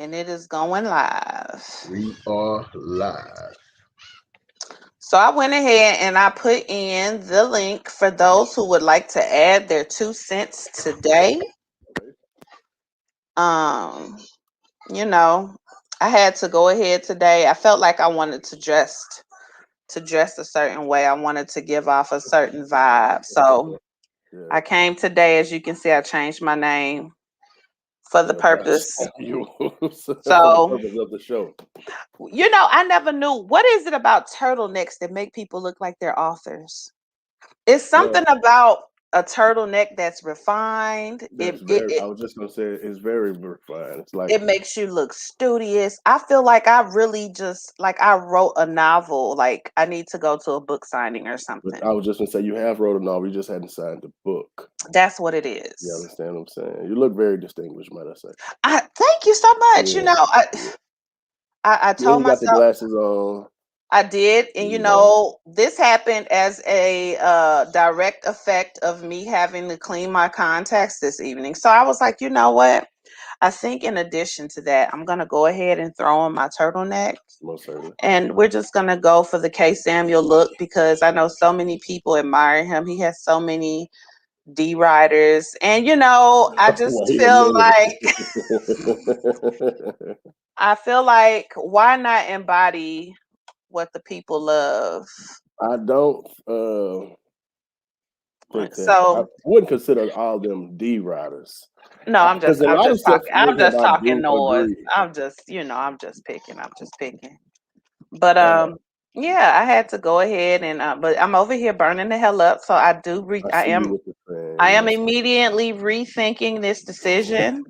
And it is going live. We are live. So I went ahead and I put in the link for those who would like to add their 2 cents today. Um, you know, I had to go ahead today. I felt like I wanted to dress a certain way. I wanted to give off a certain vibe. So I came today, as you can see, I changed my name for the purpose. For the So, purpose of the show. I never knew, what is it about turtlenecks that make people look like they're authors? It's something about a turtleneck that's refined. That's very. I was just gonna say it's very refined. It's like It makes you look studious. I feel like I really just I wrote a novel. Like I need to go to a book signing or something. I was just gonna say you have wrote a novel. You just hadn't signed the book. That's what it is. You understand what I'm saying? You look very distinguished, might I say? Thank you so much. Yeah. I told myself, got the glasses on. I did, and this happened as a direct effect of me having to clean my contacts this evening. So I was like, you know what? I think in addition to that, I'm gonna go ahead and throw on my turtleneck. Most certainly. And we're just gonna go for the K. Samuel look because I know so many people admire him. He has so many D riders, and I just feel like why not embody what the people love? I don't think that. So I wouldn't consider all them D riders. no, I'm just talking. I'm just talking noise. Agree. I'm just picking. But yeah, I had to go ahead and but I'm over here burning the hell up. So I am immediately rethinking this decision.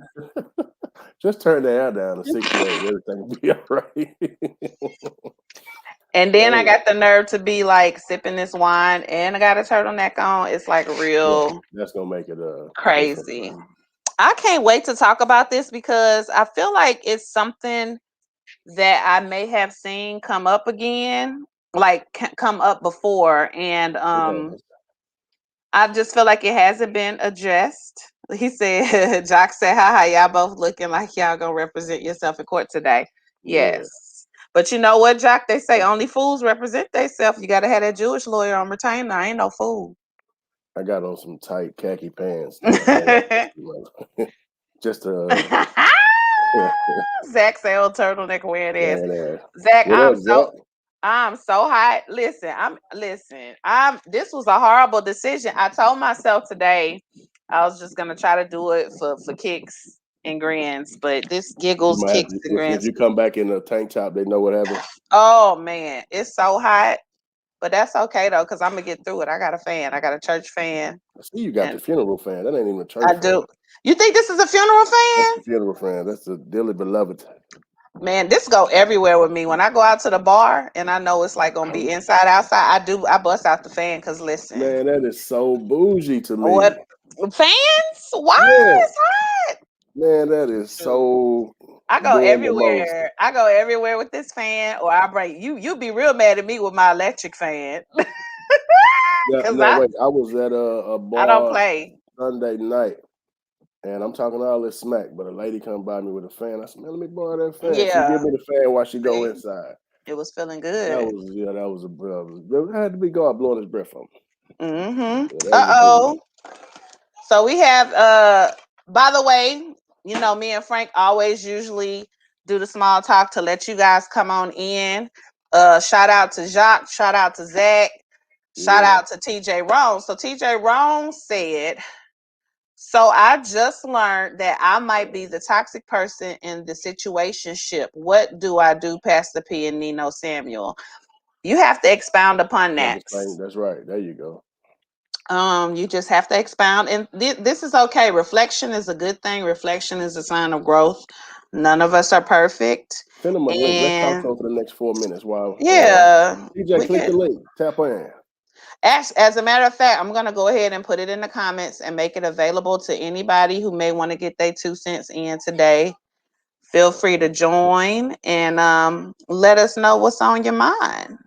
Just turn the air down to 68. Everything will be all right. And then I got the nerve to be like sipping this wine, and I got a turtleneck on. It's like real. Yeah, that's gonna make it crazy. I can't wait to talk about this because I feel like it's something that I may have seen come up again, come up before, and I just feel like it hasn't been addressed. He said, Jock said, haha, y'all both looking like y'all gonna represent yourself in court today. Yes. But you know what, Jock? They say only fools represent themselves. You gotta have that Jewish lawyer on retainer. I ain't no fool. I got on some tight khaki pants. Just Zach say old turtleneck wearing ass. Zach, I'm so hot. Listen, this was a horrible decision. I told myself today I was just gonna try to do it for kicks and grins, but this giggles, kicks, and grins. If you come back in a tank top, they know what happened. Oh man, it's so hot. But that's okay though, because I'm gonna get through it. I got a fan. I got a church fan. I see you got the funeral fan. That ain't even a church fan. I do. You think this is a funeral fan? That's the funeral fan. That's the dearly beloved. Man, this go everywhere with me. When I go out to the bar and I know it's like gonna be inside, outside, I bust out the fan because listen. Man, that is so bougie to me. What fans? Why? It's hot. Man, that is so. I go everywhere. I go everywhere with this fan, or I break you. You be real mad at me with my electric fan. I was at a bar. I don't play Sunday night, and I'm talking all this smack, but a lady come by me with a fan. I said, "Man, let me borrow that fan." Yeah. She give me the fan while she go inside. It was feeling good. That was I had to be go out blowing his breath on me. Mm-hmm. So we have by the way, me and Frank always usually do the small talk to let you guys come on in. Shout out to Jacques, shout out to Zach, shout out to TJ Rome. So TJ Rome said, so I just learned that I might be the toxic person in the situationship. What do I do, Pastor P and Nino Samuel? You have to expound upon that. That's right. There you go. You just have to expound, and this is okay. Reflection is a good thing. Reflection is a sign of growth. None of us are perfect. Send them a link. Let's talk for the next 4 minutes while DJ click the link. Tap in. As a matter of fact, I'm gonna go ahead and put it in the comments and make it available to anybody who may want to get their 2 cents in today. Feel free to join and let us know what's on your mind.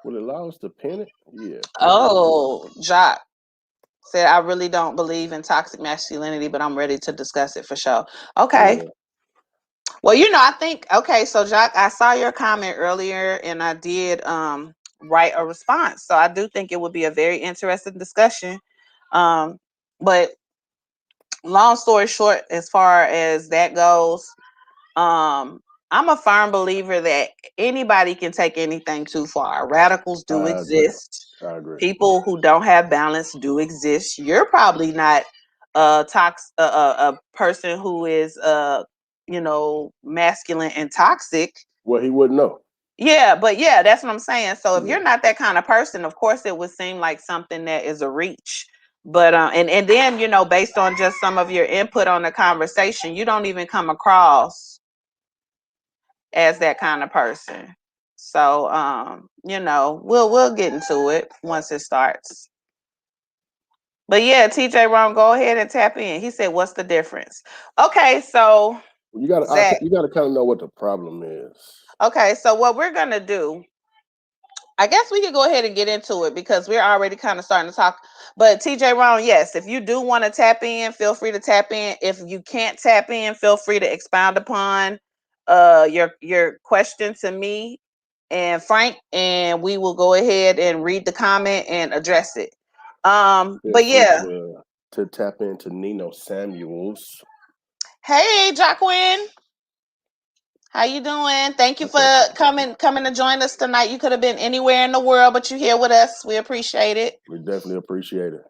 Will it allow us to pin it? Yeah. Oh, Jock said, I really don't believe in toxic masculinity, but I'm ready to discuss it for sure. Okay. Well, I think, okay, so Jacques, I saw your comment earlier and I did write a response. So I do think it would be a very interesting discussion. Um, but long story short, as far as that goes, um, I'm a firm believer that anybody can take anything too far. Radicals do I agree. exist. I agree. People who don't have balance do exist. You're probably not a person who is masculine and toxic. Well, he wouldn't know. Yeah, but yeah, that's what I'm saying. So if Yeah. you're not that kind of person, of course it would seem like something that is a reach. But and then based on just some of your input on the conversation, you don't even come across as that kind of person. So we'll get into it once it starts. But yeah, TJ Ron, go ahead and tap in. He said, "What's the difference?" Okay, so You got Zach. to kind of know what the problem is. Okay, so what we're gonna do, I guess we could go ahead and get into it because we're already kind of starting to talk. But TJ Ron, yes, if you do want to tap in, feel free to tap in. If you can't tap in, feel free to expound upon your question to me and Frank, and we will go ahead and read the comment and address it. Feel But free yeah. to tap into Nino Samuels. Hey, Jacqueline. How you doing? Thank you for coming to join us tonight. You could have been anywhere in the world, but you're here with us. We appreciate it. We definitely appreciate it.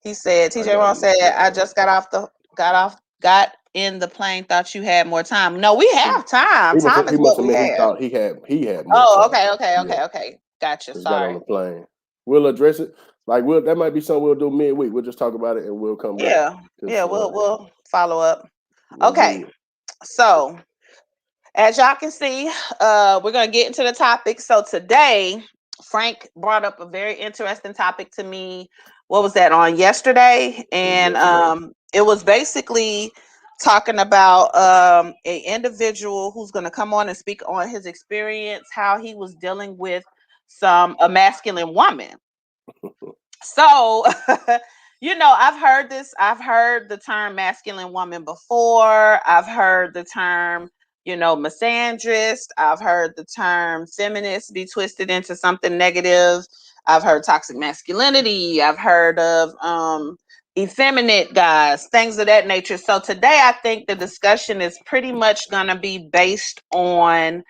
He said, TJ Ron said, I just got in the plane, thought you had more time. No, we have time. Time He is must what have we meant have. he had more Oh, time. okay. Gotcha. Just got on Sorry. the plane. We'll address it. That might be something we'll do midweek. We'll just talk about it and we'll come back. Yeah, we'll follow up. We'll Okay. So as y'all can see, we're gonna get into the topic. So today, Frank brought up a very interesting topic to me. What was that on yesterday? And it was basically talking about an individual who's going to come on and speak on his experience, how he was dealing with a masculine woman. So I've heard the term masculine woman before. I've heard the term misandrist. I've heard the term feminist be twisted into something negative. I've heard toxic masculinity. I've heard of effeminate guys, things of that nature. So today I think the discussion is pretty much going to be based on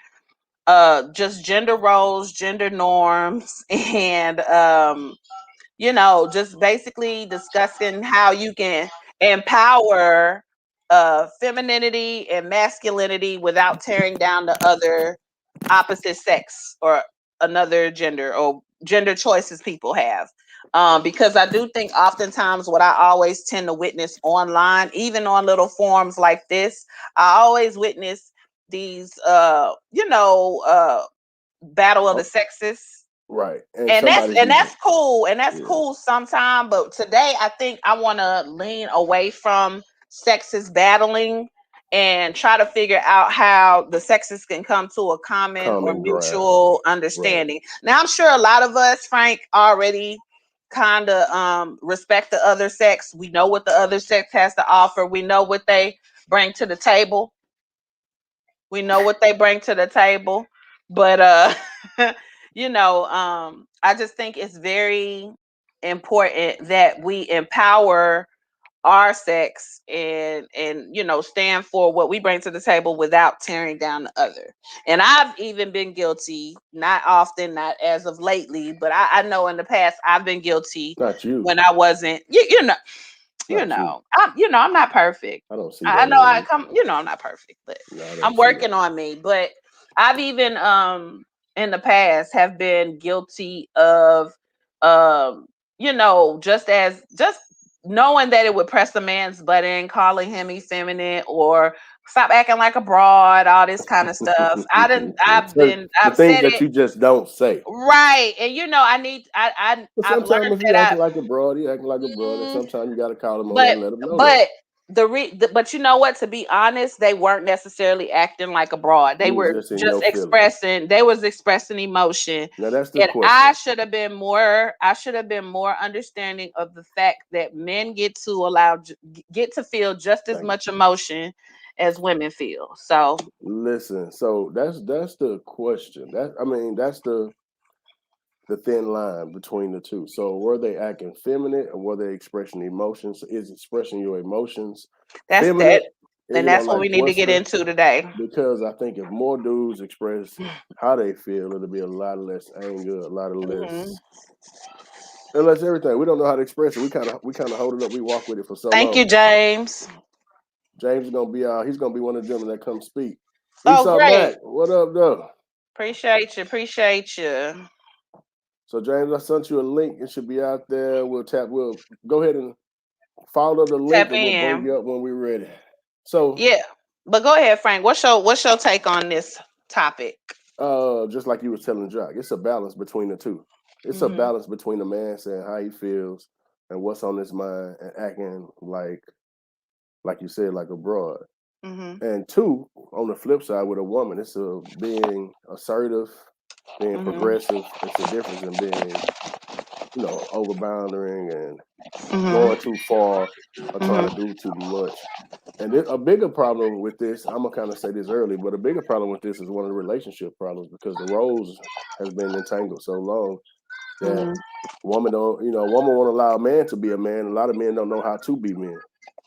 just gender roles, gender norms, and just basically discussing how you can empower femininity and masculinity without tearing down the other opposite sex or another gender or gender choices people have. Because I do think oftentimes what I always tend to witness online, even on little forums like this, I always witness these, battle of the sexes. Right. And that's cool. And that's cool sometime. But today I think I want to lean away from sexist battling and try to figure out how the sexes can come to a common or mutual understanding. Right. Now I'm sure a lot of us, Frank, already kind of respect the other sex. We know what the other sex has to offer. We know what they bring to the table. But I just think it's very important that we empower our sex and stand for what we bring to the table without tearing down the other. And I've even been guilty, not often, not as of lately, but I know in the past I've been guilty. Not you. When I wasn't, I'm not perfect. I don't see that. I'm not perfect, but I'm working on me. But I've even in the past have been guilty of just knowing that it would press a man's button, calling him effeminate or stop acting like a broad, all this kind of stuff. I've said that you just don't say. Right. And I've learned if you're acting like a broad, you're acting like a broad. And sometimes you got to call them on that and let them know. But you know what? To be honest, they weren't necessarily acting like a broad. They were just expressing. They was expressing emotion. Now that's the question. I should have been more understanding of the fact that men get to feel just as much emotion as women feel. So listen, so that's the question. That's the thin line between the two. So were they acting feminine or were they expressing emotions? Is expressing your emotions that's feminine? that. And that's what Like we need to get boisterous? into today. Because I think if more dudes express how they feel, it'll be a lot less anger, a lot of Mm-hmm. less everything. We don't know how to express it. We kind of hold it up. We walk with it for so Thank you, long. James. James is gonna be out. He's gonna be one of the gentlemen that come speak. Oh, Esau great. Mac, what up, though? Appreciate you. Appreciate you. So James, I sent you a link. It should be out there. We'll go ahead and follow the link, Tap and we'll bring in. you up when we're ready. So, Yeah. But go ahead, Frank. What's your take on this topic? just like you was telling Jock, it's a balance between the two. It's a Mm-hmm. balance between the man saying how he feels and what's on his mind and acting like you said, like a broad. Mm-hmm. And two, on the flip side, with a woman, it's being assertive, being Mm-hmm. progressive. It's a difference in being, overboundering and going Mm-hmm. too far or trying to Mm-hmm. do too much. And a bigger problem with this, I'm gonna kind of say this early, but a bigger problem with this is one of the relationship problems because the roles has been entangled so long that Mm-hmm. woman don't, a woman won't allow a man to be a man. A lot of men don't know how to be men.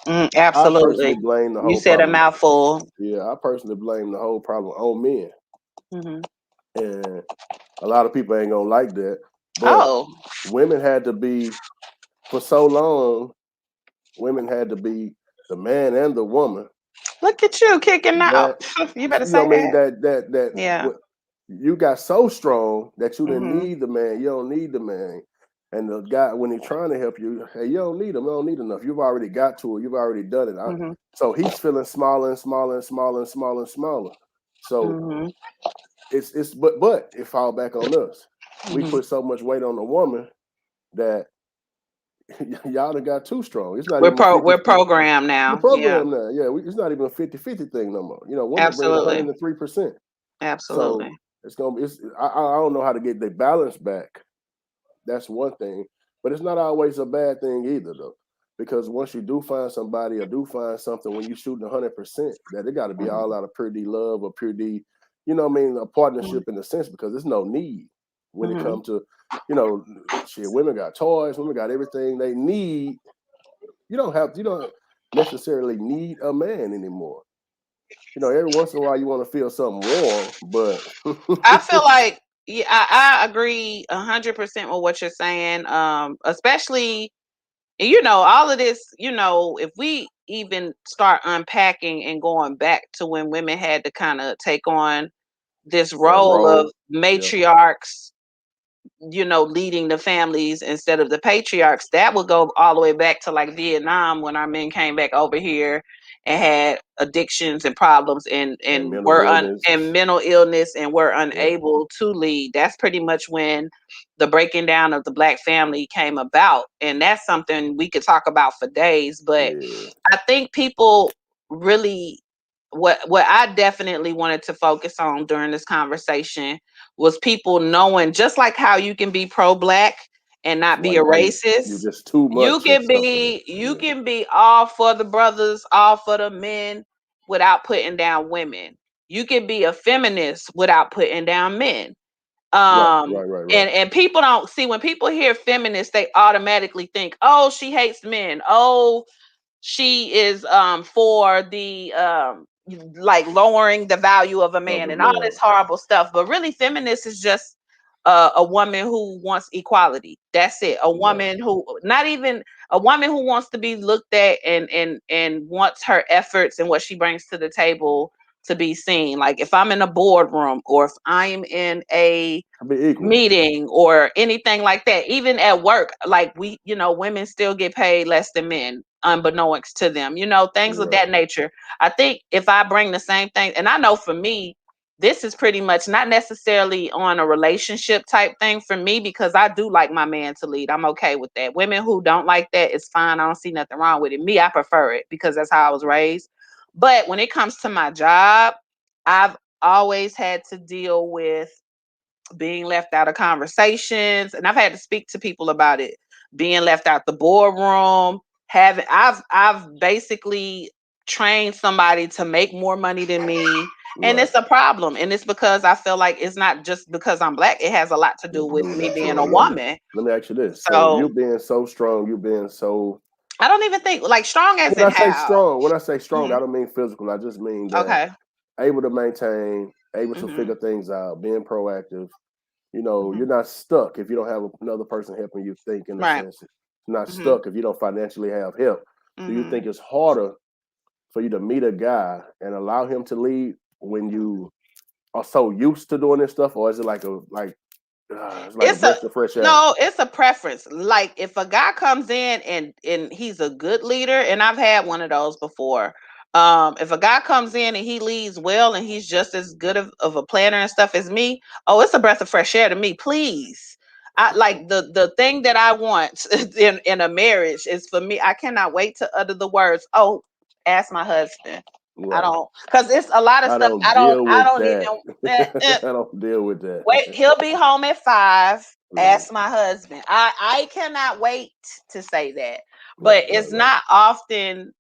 I personally Absolutely. blame the You whole said a problem. mouthful. Yeah, I personally blame the whole problem on men, Mm-hmm. and a lot of people ain't gonna like that. But Oh, women had to be for so long. Women had to be the man and the woman look at you kicking out. that You better say that. that Yeah. what you got so strong that you didn't Mm-hmm. need the man. You don't need the man. And the guy, when he's trying to help you, hey, you don't need him. You don't need enough. You've already got to it. You've already done it. Mm-hmm. So he's feeling smaller and smaller and smaller and smaller and smaller. So Mm-hmm. but it fall back on us. We Mm-hmm. put so much weight on the woman that y'all done got too strong. It's not We're even a pro. 50. We're programmed The now. Yeah. program now, yeah, it's not even a 50-50 thing no more. Women bring Absolutely. 103%. Absolutely. So it's gonna be. I don't know how to get the balance back. That's one thing, but it's not always a bad thing either, though, because once you do find somebody or do find something, when you shooting 100%, that it got to be all out of pure D love or pure D, a partnership in a sense, because there's no need when it Mm-hmm. comes to, you know, shit. Women got toys, women got everything they need. You don't necessarily need a man anymore. Every once in a while you want to feel something warm, but I feel like yeah, I agree 100% with what you're saying. Especially all of this. If we even start unpacking and going back to when women had to kind of take on this that role of role, yeah, matriarchs, leading the families instead of the patriarchs, that would go all the way back to like Vietnam when our men came back over here and had addictions and problems and and mental were illness, and mental illness and were yeah, unable to lead. That's pretty much when the breaking down of the black family came about. And that's something we could talk about for days. But yeah, I think people really what I definitely wanted to focus on during this conversation was people knowing, just like how you can be pro-black and not be while a you racist, just too you much of can something, be you yeah, can be all for the brothers, all for the men without putting down women. You can be a feminist without putting down men. right, Um right, right, right, and people don't see, when people hear feminist, they automatically think, oh, she hates men. Oh, she is for the like lowering the value of a of man a and all man, this horrible stuff. But really, feminist is just a woman who wants equality. That's it. A right, woman who, not even a woman who wants to be looked at and wants her efforts and what she brings to the table to be seen. Like if I'm in a boardroom or if I'm in a be equal, meeting or anything like that, even at work, like women still get paid less than men unbeknownst to them, things of right, that nature. I think if I bring the same thing, and I know for me this is pretty much not necessarily on a relationship type thing for me, because I do like my man to lead. I'm okay with that. Women who don't like that, it's fine. I don't see nothing wrong with it. Me, I prefer it because that's how I was raised. But when it comes to my job, I've always had to deal with being left out of conversations, and I've had to speak to people about it, being left out the boardroom, having I've basically train somebody to make more money than me. And Right. it's a problem. And it's because I feel like it's not just because I'm black. It has a lot to do To do with with me that. being So a woman. let me ask you this. So you So being so strong, you being so I don't even think like strong as when in I say how. strong, when I say strong, Mhm. I don't mean physical. I just mean that Okay. able to maintain, able to Hmm. figure things out, being proactive. You know, Hmm. you're not stuck if you don't have another person helping you think in a Right. sense. You're not Hmm. stuck if you don't financially have help. Do you Hmm. think it's harder for you to meet a guy and allow him to lead when you are so used to doing this stuff, or is it like it's like a It's a breath of fresh air? no, it's a preference. Like if a guy comes in and he's a good leader, and I've had one of those before. If a guy comes in and he leads well and he's just as good of a planner and stuff as me, oh, it's a breath of fresh air to me. Please. I like the thing that I want in a marriage is for me. I cannot wait to utter the words, oh, ask my husband. I Right. don't, because it's a lot of I stuff don't I deal with don't that. even I don't deal with that. wait. He'll be home at 5. Mhm. Ask my husband. I cannot wait to say that, but Right, right, it's right. not often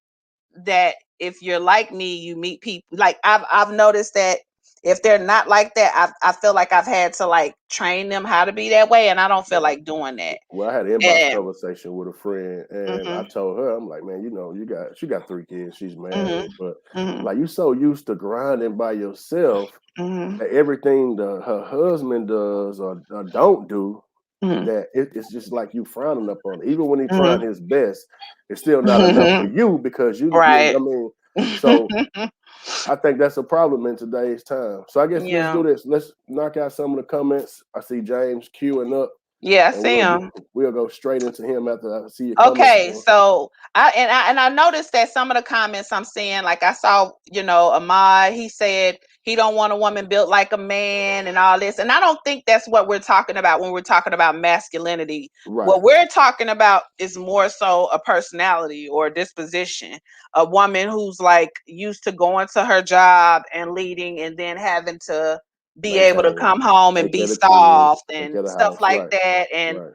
that if you're like me, you meet people like I've noticed that if they're not like that, I feel like I've had to like train them how to be that way, and I don't feel Right. like doing that. Well, I had an inbox And conversation with a friend, and I mhm, told her, I'm like, man, she got 3 kids, she's mhm, married, but mhm, like you so used to grinding by yourself mhm, that everything her husband does or don't do, mhm, that it's just like you frowning up on it. Even when he's trying mhm, his best, it's still not enough for mhm. you because Right. I mean, so I think that's a problem in today's time. So I guess let's Yeah. do this. Let's knock out some of the comments. I see James queuing up, Yeah, I and see him. we'll go straight into him after I see your comments Okay, again. so I noticed that some of the comments I'm seeing, like I saw, Ahmad, he said he don't want a woman built like a man and all this. And I don't think that's what we're talking about when we're talking about masculinity. Right. What we're talking about is more so a personality or a disposition. A woman who's like used to going to her job and leading and then having to be able to Maintain. come home and Take care be of the kids. soft Take care and of the stuff house. like Right. that. And Right.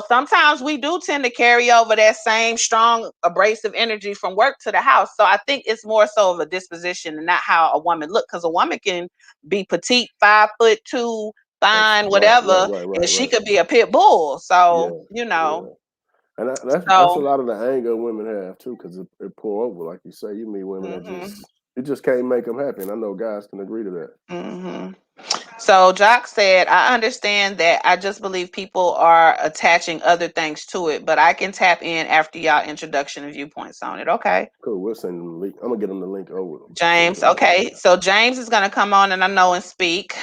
sometimes we do tend to carry over that same strong, abrasive energy from work to the house. So I think it's more so of a disposition and not how a woman look. Because a woman can be petite, 5'2", fine, Right. Right. whatever, Right. and Right. she Right. could be a pit bull. So Yeah. Yeah. And that's a so lot of the anger women have too, because it pour over, like you say. You meet women that mhm, you just can't make them happy. And I know guys can agree to that. mhm. So Jock said, I understand that. I just believe people are attaching other things to it, but I can tap in after y'all introduction and viewpoints on it. Okay. Cool. We'll send them the link. I'm gonna get them the link over. Send James. them the link. Okay. So James is gonna come on and I know and speak.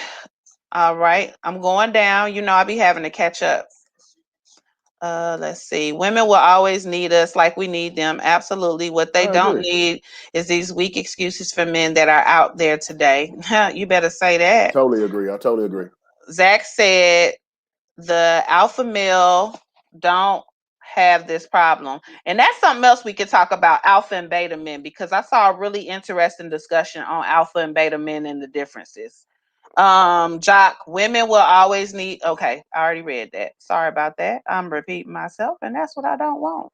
All right. I'm going down. I'll be having to catch up. Let's see. Women will always need us like we need them. Absolutely. What they I don't agree. need is these weak excuses for men that are out there today. You better say that. Totally agree. I totally agree. Zach said the alpha male don't have this problem. And that's something else we could talk about, alpha and beta men, because I saw a really interesting discussion on alpha and beta men and the differences. Jock, women will always need, okay, I already read that. Sorry about that. I'm repeating myself, and that's what I don't want.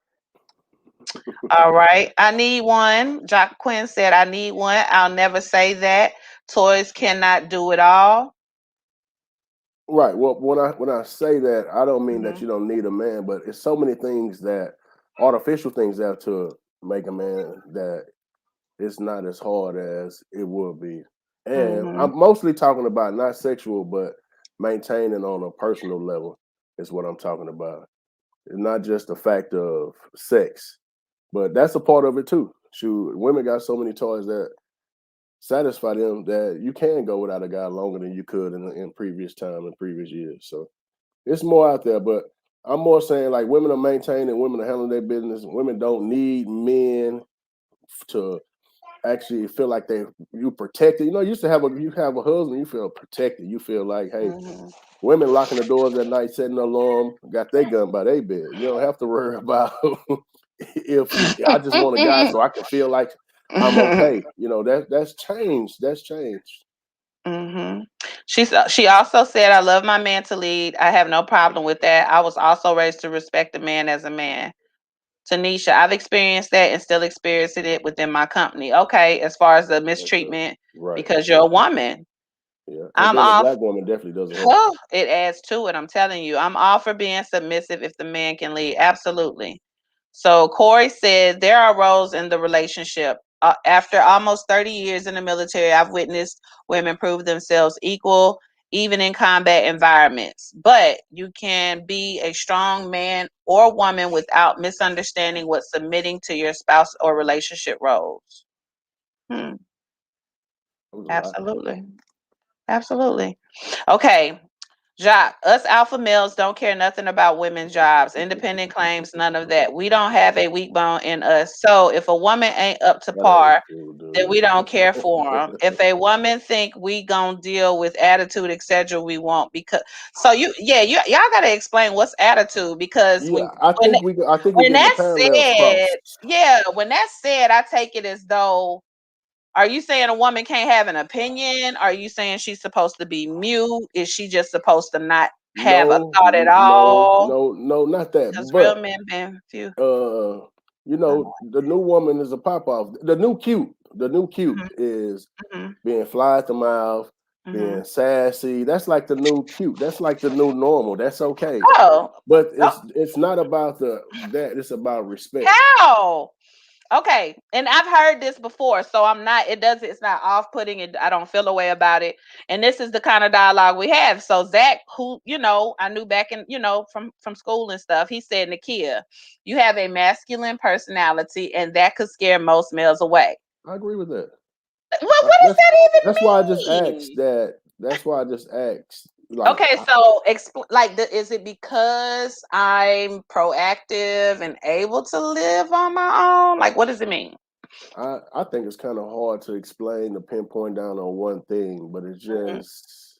All right. I need one. Jock Quinn said, I need one. I'll never say that. Toys cannot do it all. Right. Well, when I say that, I don't mean that Mhm. you don't need a man, but it's so many things that artificial things have to make a man that it's not as hard as it would be. And Mhm. I'm mostly talking about not sexual, but maintaining on a personal level is what I'm talking about. It's not just the fact of sex, but that's a part of it too. Shoot, women got so many toys that satisfy them that you can go without a guy longer than you could in previous time and previous years. So it's more out there, but I'm more saying like women are maintaining, women are handling their business. Women don't need men to actually feel like you protected. You used to you have a husband, you feel protected. You feel like, hey, Mhm. women locking the doors at night, setting an alarm, got their gun by their bed. You don't have to worry about if I just want a guy so I can feel like I'm okay. That's changed. That's changed. Mm-hmm. She also said, "I love my man to lead. I have no problem with that. I was also raised to respect a man as a man." Tanisha, I've experienced that and still experiencing it within my company. Okay, as far as the mistreatment, Right. because you're a woman. Yeah. And I'm being a off. black woman definitely doesn't help. It adds to it. I'm telling you, I'm all for being submissive if the man can lead. Absolutely. So Corey said there are roles in the relationship. After almost 30 years in the military, I've witnessed women prove themselves equal, even in combat environments. But you can be a strong man or woman without misunderstanding what submitting to your spouse or relationship roles. Hmm. That was a lot. Absolutely. Absolutely. Okay. Jacques, us alpha males don't care nothing about women's jobs, independent claims, none of that. We don't have a weak bone in us. So if a woman ain't up to That ain't par, true, then dude. we don't care for them. If a woman think we gonna deal with attitude, etc., we won't. Because so y'all gotta explain what's attitude, because Yeah, when I think we're when getting the that's parallels said, crossed. when that's said, I take it as though, are you saying a woman can't have an opinion? Are you saying she's supposed to be mute? Is she just supposed to not have a No, thought at all? no, not that. Because real But men been few. the new woman is a pop off. The new cute Mhm, is mhm, being fly at the mouth, being mhm. sassy. That's like the new cute. That's like the new normal. That's okay. Oh, But oh, it's not about that. It's about respect. how? Okay, and I've heard this before, so I'm not. It's not off-putting. I don't feel a way about it. And this is the kind of dialogue we have. So Zach, who I knew back in from school and stuff, he said, Nakia, you have a masculine personality, and that could scare most males away. I agree with that. What does That's that why I just even asked mean? that. That's why I just asked. Like Okay, so is it because I'm proactive and able to live on my own? Like, what does it mean? I think it's kind of hard to explain to pinpoint down on one thing, but it's Mhm. just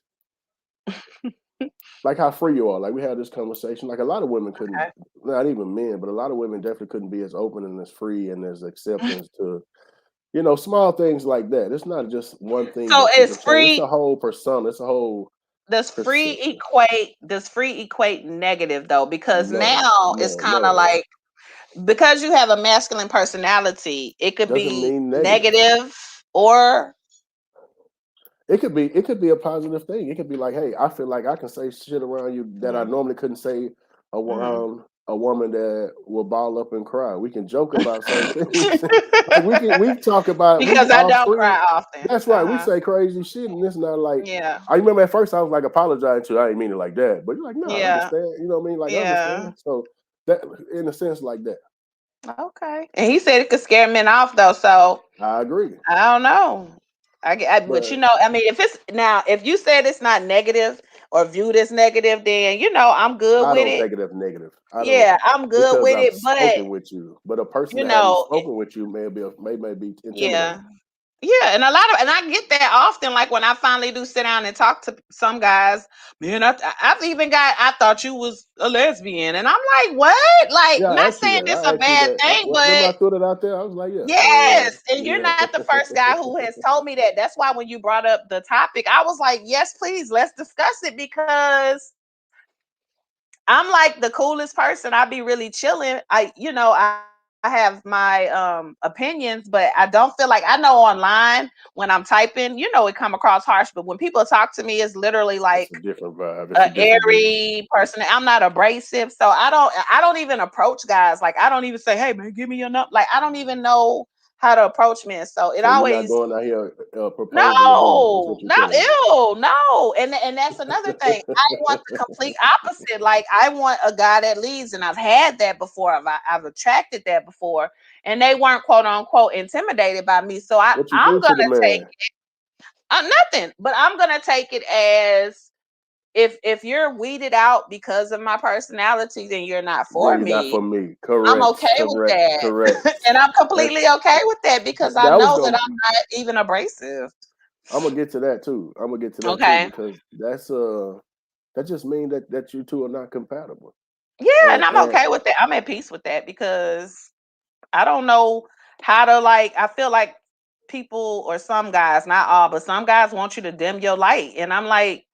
like how free you are. Like we had this conversation. Like a lot of women couldn't, not even men, but a lot of women definitely couldn't be as open and as free and as Okay. acceptance to small things like that. It's not just one thing So that you is can change. It's free a whole persona. It's a whole perception. does free equate negative though? Because No, now it's no, kind no, of no. like, because you have a masculine personality, it could Doesn't be mean negative. negative or It could be a positive thing. It could be like, hey, I feel like I can say shit around you that I mhm, normally couldn't say mhm. around a woman that will ball up and cry. We can joke about certain things. Like we talk about we Because I our don't free. cry often. That's right. We Uh-huh. say crazy shit, and it's not like Yeah. I remember at first I was like apologizing to you. I didn't mean it like that, but you're like, no, I Yeah. understand. You know what I mean? Like I Yeah. understand. So that in a sense like that, Okay. And he said it could scare men off though. So I agree. I don't know. But But I mean, if you said it's not negative or viewed as negative, then I'm good I with don't it. take it as negative. I don't Yeah, I'm good because with I've it. But spoken with you. But a person you that hadn't know, spoken with you may be intimidated. yeah. Yeah, and I get that often. Like when I finally do sit down and talk to some guys, man, I've even I thought you was a lesbian, and I'm like, what? Like, Yeah, I not asked you saying that. it's I a asked you bad that. thing, Remember I but threw it out there. I was like, yeah. So yes, and you're yeah. not the first guy who has told me that. That's why when you brought up the topic, I was like, yes, please, let's discuss it, because I'm like the coolest person. I be really chilling. I have my opinions, but I don't feel like, I know online when I'm typing, it come across harsh, but when people talk to me, it's literally It's like a different vibe. It's a a different beat. airy person. I'm not abrasive, so I don't even approach guys. Like I don't even say, "Hey man, give me your number." Like I don't even know how to approach men. So it So you're not always going out here proposing to women, is no, what you're no, telling me. ew, no, and that's another thing. I want the complete opposite. Like I want a guy that leads, and I've had that before. I've attracted that before, and they weren't quote unquote intimidated by me. So What you I'm do to the gonna take man? nothing, but I'm gonna take it as, if you're weeded out because of my personality, then you're not Then for you're not me. for me. I'm Correct. okay with Correct. that, Correct. and I'm That completely okay with that, because I that was know that gonna I'm not even abrasive. I'm gonna get to that too. I'm gonna get to that too Okay. because that just means that you two are not compatible. Yeah, and I'm And okay with that. I'm at peace with that, because I don't know how to, like, I feel like people, or some guys, not all, but some guys want you to dim your light. And I'm like,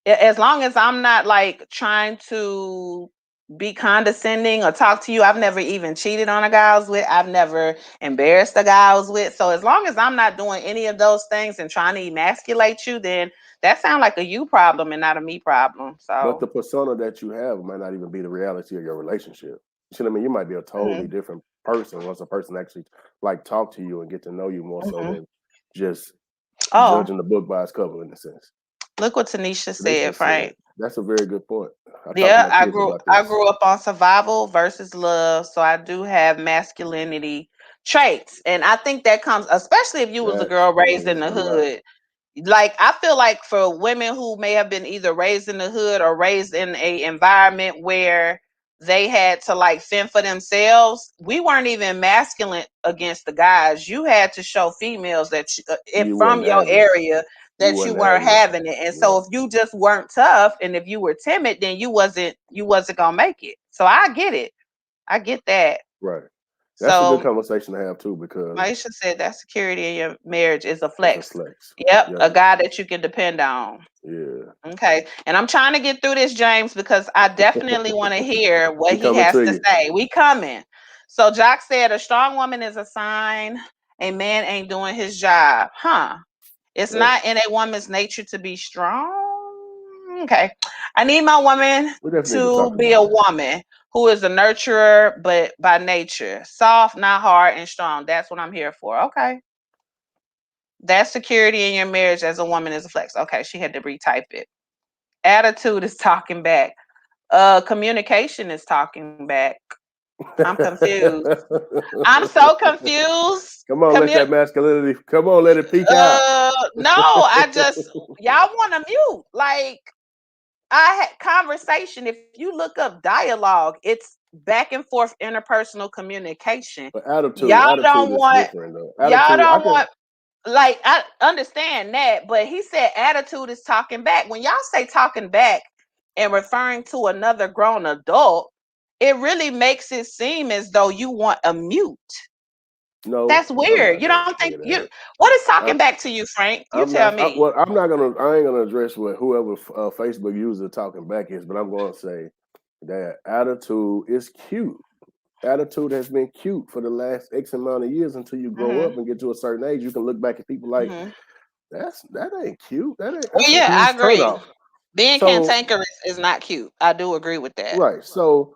as long as I'm not like trying to be condescending or talk to you. I've never even cheated on a guy I was with. I've never embarrassed a guy I was with. So as long as I'm not doing any of those things and trying to emasculate you, then that sounds like a you problem and not a me problem. But So the persona that you have might not even be the reality of your relationship. You see what I mean? You might be a totally different person once a person actually like talk to you and get to know you more so than just oh, judging the book by its cover in a sense. look what Tanisha Tanisha said, said Frank. that's a very good point. I talk to Yeah, my kids about I this. grew up on survival versus love, so I do have masculinity traits, and I think that comes especially if you was a That girl raised in explains the a lot. hood. Like I feel like for women who may have been either raised in the hood or raised in a environment where they had to like fend for themselves, we weren't even masculine against the guys. You had to show females that You from wasn't your having it. area You that you wasn't weren't having it. having it. And Yeah. so if you just weren't tough and if you were timid, then you wasn't gonna make it. So I get it. I get that. Right. That's a good So conversation to have too because Maisha said that security in your marriage is a it's a flex. flex. Yep, Yeah. a guy that you can depend on. Yeah. Okay. And I'm trying to get through this, James, because I definitely want to hear what We he coming has to to you. say. We coming. So Jock said a strong woman is a sign a man ain't doing his job. Huh. It's Yeah. not in a woman's nature to be strong. Okay. I need my woman We definitely need to to talk be about a that. woman who is a nurturer, but by nature. Soft, not hard, and strong. That's what I'm here for. Okay. That security in your marriage as a woman is a flex. Okay, she had to retype it. Attitude is talking back. Communication is talking back. I'm confused. I'm so confused. Come on, let that masculinity. Come on, let it peek out. No, I just y'all want to mute. Like I had conversation. If you look up dialogue, it's back and forth interpersonal communication. But Y'all attitude don't is want. different though. Y'all Attitude, I don't can. want. Like I understand that, but he said attitude is talking back. When y'all say talking back and referring to another grown adult, it really makes it seem as though you want a mute. No, That's I'm weird. not You gonna don't say think you that. what is talking I'm, back to you, Frank? You I'm tell not. me. Well, I'm not gonna. I ain't gonna address what whoever Facebook user talking back is, but I'm gonna say that attitude is cute. Attitude has been cute for the last X amount of years until you grow Mm-hmm. up and get to a certain age. You can look back at people like Mm-hmm. that ain't cute. Well, That's a yeah, I huge agree. turnoff. Being So cantankerous is not cute. I do agree with that. right. So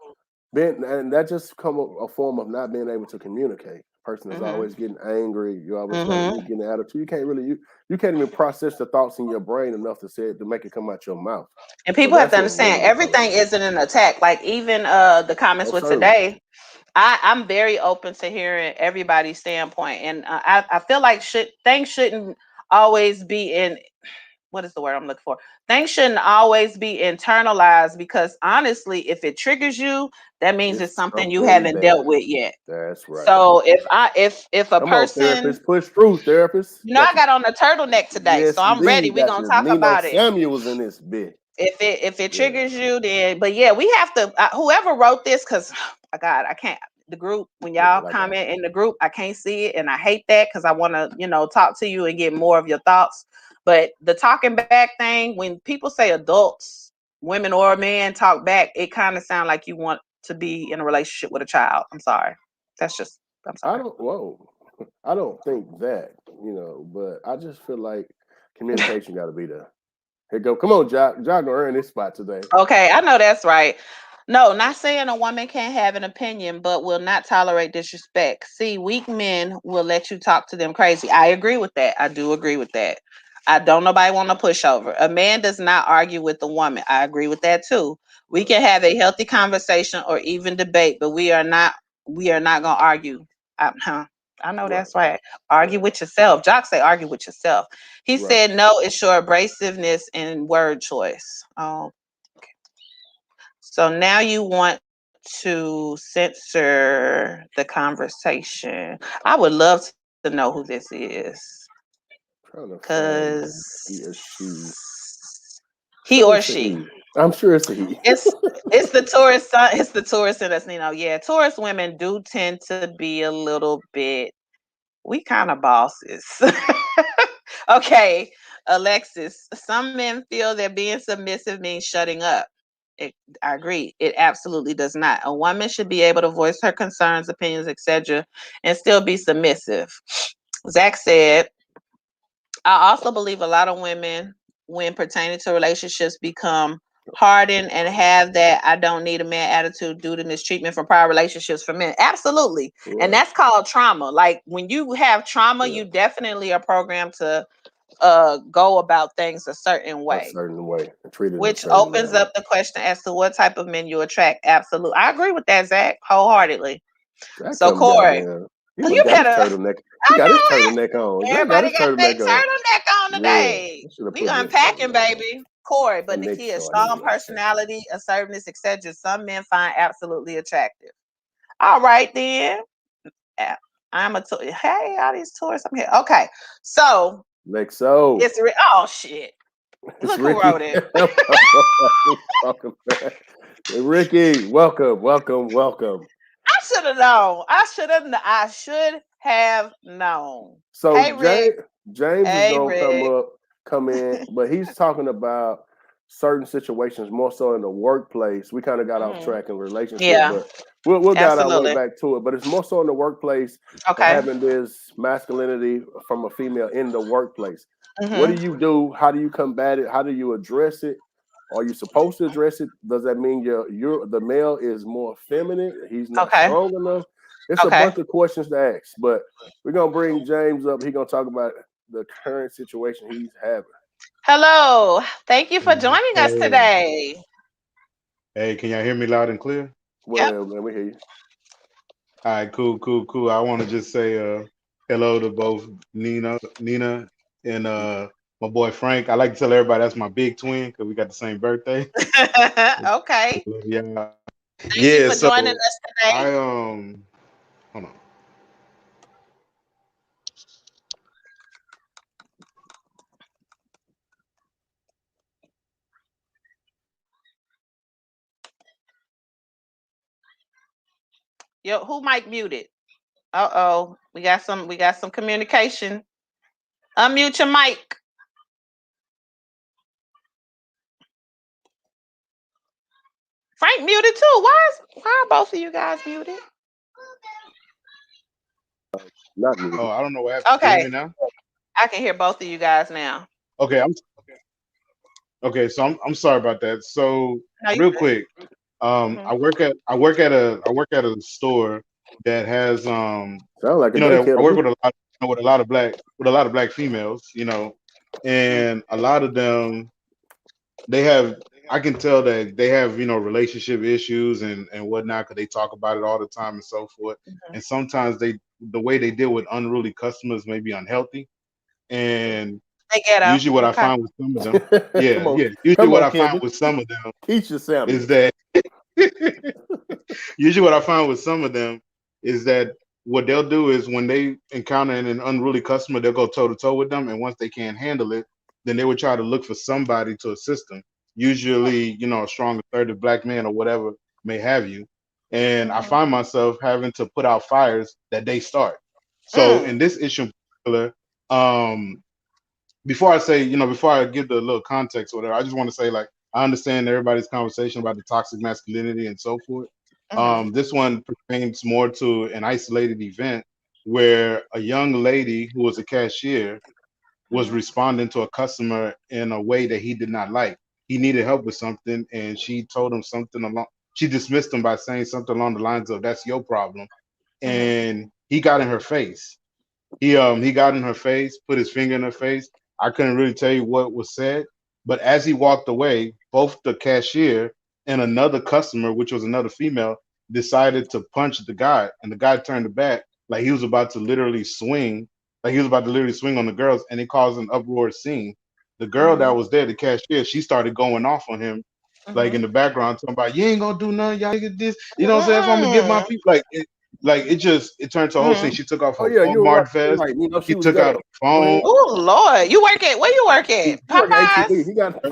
being and that just come a form of not being able to communicate. Person is Mm-hmm. always getting angry. You're always trying to Mm-hmm. you get an attitude. You can't really you can't even process the thoughts in your brain enough to say it to make it come out your mouth. And So people have that's to what understand really the everything turnoff is. isn't an attack. Like even the comments Oh, with certainly. today, I'm very open to hearing everybody's standpoint, and I feel like things shouldn't always be in what is the word I'm looking for? Things shouldn't always be internalized because honestly, if it triggers you, that means it's It's something you something haven't dealt bad. with yet. That's right. So if a Come on, person, therapist. Push through, therapist. I got on a turtleneck today, so Yes, I'm ready. indeed. We're Got gonna the talk Nino about it. Samuels in this bit. If it Yeah. triggers you, then but yeah, we have to whoever wrote this because God, I can't the group when Yeah, y'all I got comment in the group, I can't see it, and I hate that because I want to talk to you and get more of your thoughts. But the talking back thing, when people say adults, women or men talk back, it kind of sounds like you want to be in a relationship with a child. I'm sorry, that's just I'm I sorry. don't. Whoa. I don't think that. But I just feel like communication got to be there. Here go. Come on, Jock. Jock gonna earn this spot today. Okay, I know that's right. No, not saying a woman can't have an opinion, but will not tolerate disrespect. See, weak men will let you talk to them crazy. I agree with that. I do agree with that. I don't nobody want to push over. A man does not argue with a woman. I agree with that too. We Right. can have a healthy conversation or even debate, but we are not gonna argue. I know Right. that's right. Argue Right. with yourself. Jock say argue with yourself. He Right. said no, it's your abrasiveness in word choice. So now you want to censor the conversation. I would love to know who this is. Trying to find Cause he or she. he Sure, or it's a she. he. I'm sure it's a he. It's the tourist it's the tourist in us, Yeah, tourist women do tend to be a little bit we kind of bosses. Okay, Alexis. Some men feel that being submissive means shutting up. I agree. It absolutely does not. A woman should be able to voice her concerns, opinions, etc., and still be submissive. Zach said, I also believe a lot of women, when pertaining to relationships, become hardened and have that I don't need a man attitude due to mistreatment from prior relationships for men. Absolutely. Right. And that's called trauma. Like when you have trauma, you definitely are programmed to go about things a certain way. And treat it Which opens up the question as to what type of men you attract. Absolutely. I agree with that, Zach, wholeheartedly. Zach So Corey, he got his turtleneck. He got his turtleneck on. Everybody got their turtleneck on today. Yeah, We unpacking, baby. Corey, but the key is strong short. personality, assertiveness, etc. Some men find absolutely attractive. All right, then. I'm a hey, all these tourists. I'm here. Okay, so Lexo. it's oh shit. Look who wrote it. Ricky, welcome. I should have known. I should have known. So hey, Rick. James is gonna come in, but he's talking about certain situations more so in the workplace. We kind of got off track in relationships, but we'll guide our way back to it. But it's more so in the workplace. Okay. Having this masculinity from a female in the workplace. What do you do? How do you combat it? How do you address it? Are you supposed to address it? Does that mean the male is more feminine? He's not strong enough? It's a bunch of questions to ask, but we're gonna bring James up. He's gonna talk about the current situation he's having. Hello, thank you for joining us today. Hey, can y'all hear me loud and clear? Well, man, we hear you. All right, cool. I want to just say hello to both Nina, and my boy Frank. I like to tell everybody that's my big twin because we got the same birthday. Okay. Yeah. Thank you for joining us today. Hold on. Yo, who mic muted? Uh-oh. We got some communication. Unmute your mic. Frank muted too. Why are both of you guys muted? Not muted. Oh, I don't know what happened. Okay. Can you hear me now? I can hear both of you guys now. Okay, so I'm sorry about that. So real quick, I work at a store that has sound like I work with a lot of black females, and a lot of them I can tell that they have relationship issues and whatnot because they talk about it all the time and so forth. And sometimes the way they deal with unruly customers may be unhealthy. And usually what I find with some of them, usually what I find with some of them is that usually what I find with some of them is that what they'll do is when they encounter an unruly customer, they'll go toe to toe with them, and once they can't handle it, then they would try to look for somebody to assist them. Usually, a strong assertive black man or whatever may have you. And I find myself having to put out fires that they start. So in this issue in particular, before I give the little context or whatever, I just want to say, like, I understand everybody's conversation about the toxic masculinity and so forth. This one pertains more to an isolated event where a young lady who was a cashier was responding to a customer in a way that he did not like. He needed help with something, and she told him she dismissed him by saying something along the lines of, "That's your problem." And he got in her face. He got in her face, put his finger in her face. I couldn't really tell you what was said, but as he walked away, both the cashier and another customer, which was another female, decided to punch the guy, and the guy turned back like he was about to literally swing on the girls, and it caused an uproar scene. The girl that was there, the cashier, she started going off on him, like in the background, talking about, "You ain't gonna do nothing, y'all get this." You know what I'm saying? If I'm gonna get my people, it turned to a whole scene. She took off her Walmart vest. She took out a phone. Oh Lord, you work at where you work at? Popeyes. He got no,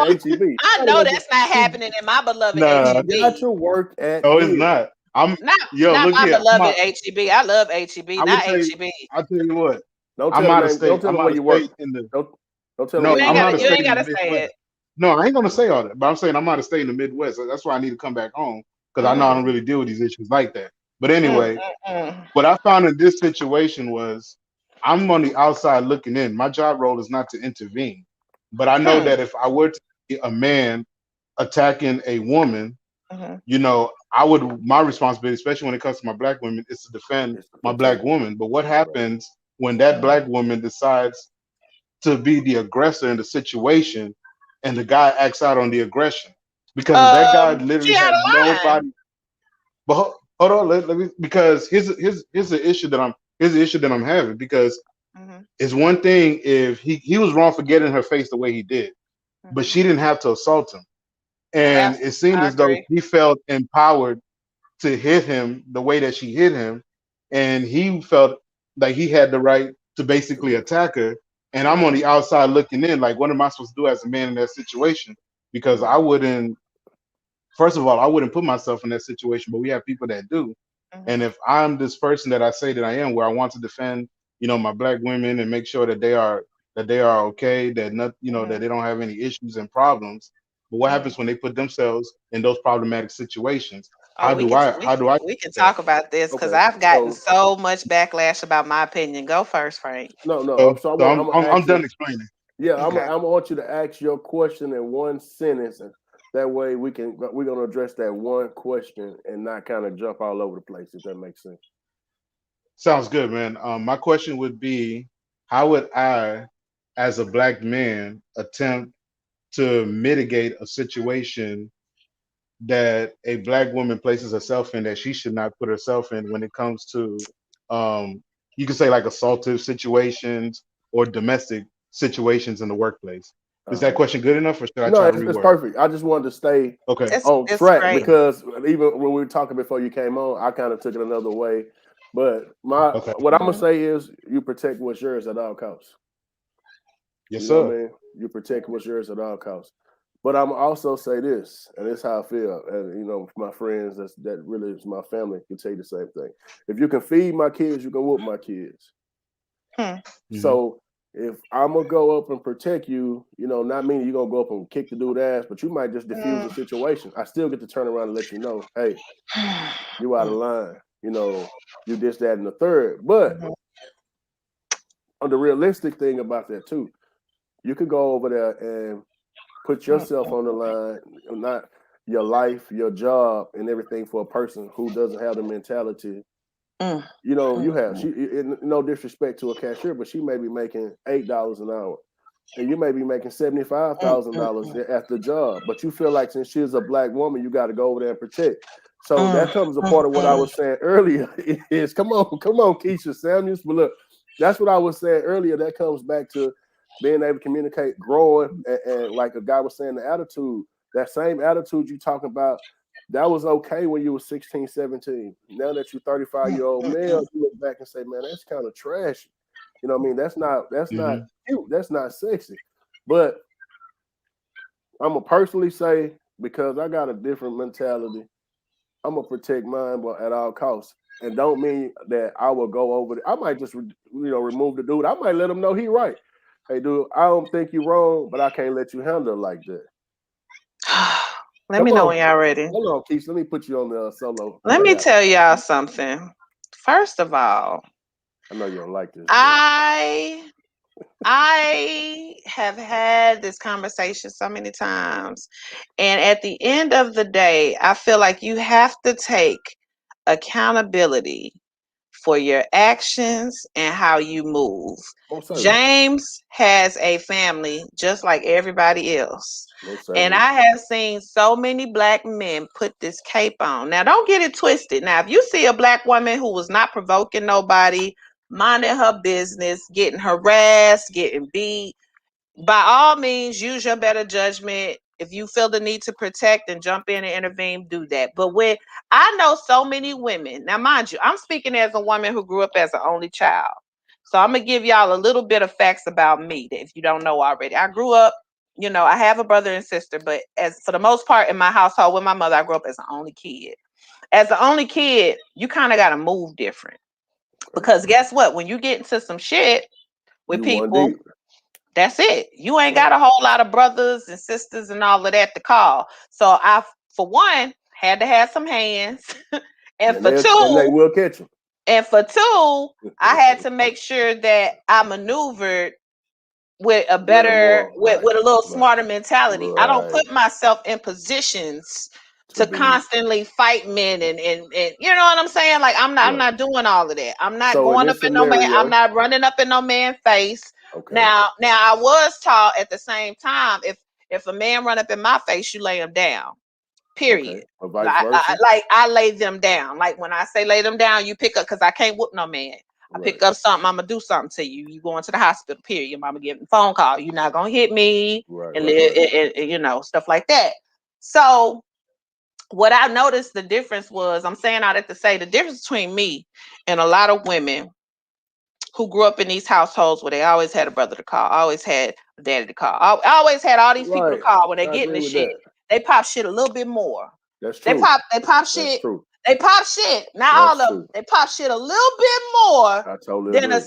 HEB. I know that's not happening in my beloved HEB. You got to work at. No, it's not. I'm not my beloved HEB. I love HEB, not HEB. I'll tell you what. I'm out of state. Don't tell them where you work. Don't tell them. You ain't gotta say it. No, I ain't gonna say all that, but I'm saying I'm out of state in the Midwest. That's why I need to come back home because I know I Mm, don't really deal with these issues like that. But mm, anyway, mm, what I found in this situation was I'm on the outside looking in. My job role is not to intervene, but I know mm, that if I were to be a man attacking a woman, mm, I would my responsibility, especially when it comes to my black women, is to defend It's to my black protect you. woman. But what Right. happens when that mm. black woman decides to be the aggressor in the situation and the guy acts out on the aggression? Because if that guy She literally out had of line. nobody, but hold on, let me, because here's the issue that I'm having, because Hmm. it's one thing if he was wrong for getting her face the way he did, but Hmm. she didn't have to assault him. And it seemed I as though agree. he felt empowered to hit him the way that she hit him, and he felt like he had the right to basically attack her. And I'm on Mm, the outside looking in, like, what am I supposed to do as a man in that situation? Because I Right. wouldn't, first of all, I wouldn't put myself in that situation, but we have people that do. And mhm, if I'm this person that I say that I am, where I want to defend, my black women and make sure that they are okay, that not, that mhm, they don't have any issues and problems. But what mhm. happens when they put themselves in those problematic situations? Oh, How we do can I we how can do I we can that? talk about this because Okay. I've gotten So so much backlash about my opinion. Go first, Frank. no, no. So, So so I'm I'm gonna I'm, I'm ask done you. explaining. Yeah, Okay. I want you to ask your question in one sentence, and that way we're gonna address that one question and not kind of jump all over the place. If that makes sense. Sounds good, man. My question would be, how would I, as a black man, attempt to mitigate a situation that a black woman places herself in that she should not put herself in when it comes to, um, you could say, like, assaultive situations or domestic situations in the workplace? Is that Uh-huh. question good enough, or should I No, try to it's reword it? perfect. I just wanted to stay Okay. on It's track great. because even when we were talking before you came on, I kind of took it another way. But Okay. what I'm gonna Mhm, say is you protect what's yours at all costs. Yes, You know what I sir. mean? You protect what's yours at all costs. But I'm also say this, and this is how I feel. And my friends that really is my family can tell you the same thing. If you can feed my kids, you can whoop my kids. hmm, Hmm. So if I'm gonna go up and protect you, not meaning you're gonna go up and kick the dude ass, but you might just diffuse the mm, situation. I still get to turn around and let you know, hey, you out of mm, line. You this, that, and the third. But mhm, on the realistic thing about that too, you could go over there and put mm, yourself on the line, not your life, your job, and everything for a person who doesn't have the mentality. mm, You mm, have mm, no disrespect to a cashier, but she may be making $8 an hour, and you may be making seventy-five mm, thousand mm, dollars mm, at the job. But you feel like since she's a black woman, you got to go over there and protect. So mm, that comes a mm, part of what I mm, was saying earlier. Is come on, Keisha Samuels. But look, that's what I was saying earlier. That comes back to being able to communicate, growing, and like a guy was saying, the attitude. That same attitude you talking about, that was okay when you were 16, 17. Now that you're 35-year-old mm, male, mm, you look back and say, man, that's kind of trash. You know what I mean? That's not Hmm. cute. That's not sexy. But I'm gonna personally say, because I got a different mentality, I'm gonna protect mine, but at all costs. And don't mean that I will go over. I might just remove the dude. I might let him know he right. Hey, dude, I don't think you're wrong, but I can't let you handle it like that. mm. Let Come me know on, when y'all ready. hold on, Keith. Let me put you on the solo Let me layout. tell y'all something. First of all, I know you don't like this, but I I have had this conversation so many times. And at the end of the day, I feel like you have to take accountability for your actions and how you move. most certainly, James has a family just like everybody else. most And certainly, I have seen so many black men put this cape on. Now, don't get it twisted. Now, if you see a black woman who was not provoking nobody, minding her business, getting harassed, getting beat, by all means, use your better judgment. If you feel the need to protect and jump in and intervene, do that. But when I know so many women, now mind you, I'm speaking as a woman who grew up as an only child. So I'm gonna give y'all a little bit of facts about me that if you don't know already. I grew up, I have a brother and sister, but as for the most part in my household with my mother, I grew up as an only kid. As the only kid, you kind of gotta move different. okay. Because guess what? When you get into some shit with You one people, deep. That's it. You ain't Right. got a whole lot of brothers and sisters and all of that to call. So I, for one, had to have some hands, and And for they two, will catch them. I had to make sure that I maneuvered with a Little better, more, right, with a little right, smarter mentality. I don't right. put myself in positions To to be constantly fight men and you know what I'm saying? Like I'm right. not doing all of that. I'm not So in going up this in no man, I'm scenario, not running up in no man's face. okay, Now I was taught at the same time, if a man run up in my face, you lay him down. okay, Period. or vice versa. Like I lay them down. Like when I say lay them down, you pick up, because I can't whoop no man. I Right, pick up something, I'm gonna do something to you. You going to the hospital, period. Your mama giving a phone call. You're not gonna hit me right, and right, live right. and you know, stuff like that. So what I noticed the difference was, I'm saying all that to say the difference between me and a lot of women who grew up in these households where they always had a brother to call, always had a daddy to call, always had all these people to Right. call when they I getting agree this with shit. that. They pop shit a little bit more. That's They true. pop That's shit. true. They pop shit. Not all That's of them. true. They pop shit a little bit more I totally than agree.